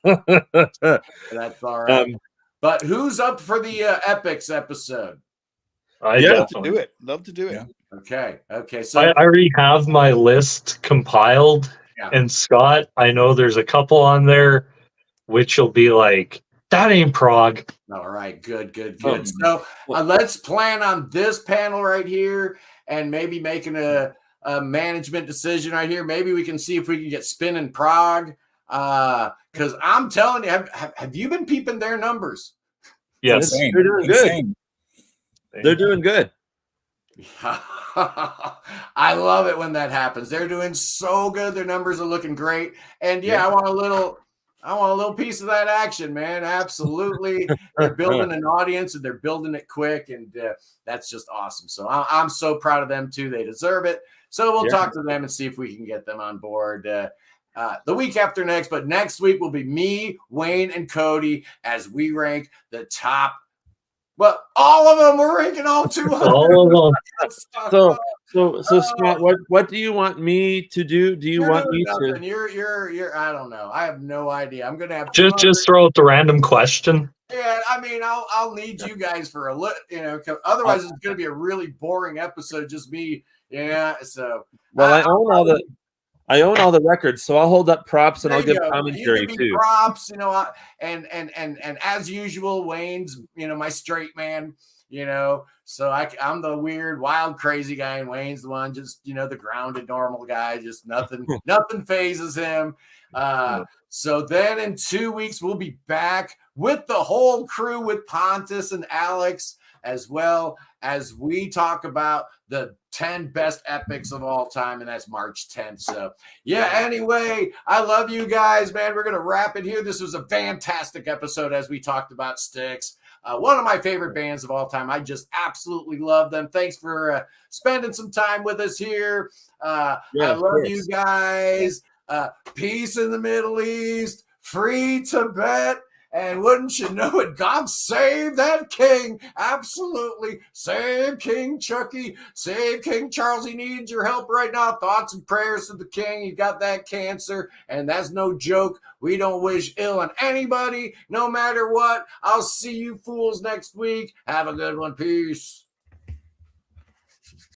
That's all right. But who's up for the Epics episode? Love to do it. Love to do it. Yeah. Okay. So I already have my list compiled. Yeah. And Scott, I know there's a couple on there which will be like, that ain't prog. All right, good. So let's plan on this panel right here and maybe making a management decision right here. Maybe we can see if we can get Spinning Prog. Because I'm telling you, have you been peeping their numbers? Yes, they're doing good. They're doing good. I love it when that happens. They're doing so good. Their numbers are looking great. And I want a little piece of that action, man. Absolutely. They're building an audience and they're building it quick. And that's just awesome. So I'm so proud of them too. They deserve it. So we'll talk to them and see if we can get them on board the week after next. But next week will be me, Wayne, and Cody as we rank the top. Well, all of them. We're ranking all 200. All of them. So Scott, what do you want me to do? Do you want me to? You're. I don't know. I have no idea. I'm gonna have just throw out the random question. Yeah, I mean, I'll need you guys for a little, you know. Otherwise, it's gonna be a really boring episode. Just me. Yeah. So. Well, I own all the records, so I'll hold up props and I'll give commentary too. Props, you know, and as usual, Wayne's, you know, my straight man, you know, so I'm the weird, wild, crazy guy, and Wayne's the one, just, you know, the grounded, normal guy, just nothing phases him. So then in 2 weeks we'll be back with the whole crew with Pontus and Alex, as well as we talk about the 10 best epics of all time, and that's March 10th. So, anyway, I love you guys, man. We're going to wrap it here. This was a fantastic episode as we talked about Styx, one of my favorite bands of all time. I just absolutely love them. Thanks for spending some time with us here. I love you guys. Peace in the Middle East. Free Tibet. And wouldn't you know it, God save that king. Absolutely. Save King Chucky. Save King Charles. He needs your help right now. Thoughts and prayers to the king. He got that cancer, and that's no joke. We don't wish ill on anybody, no matter what. I'll see you fools next week. Have a good one. Peace.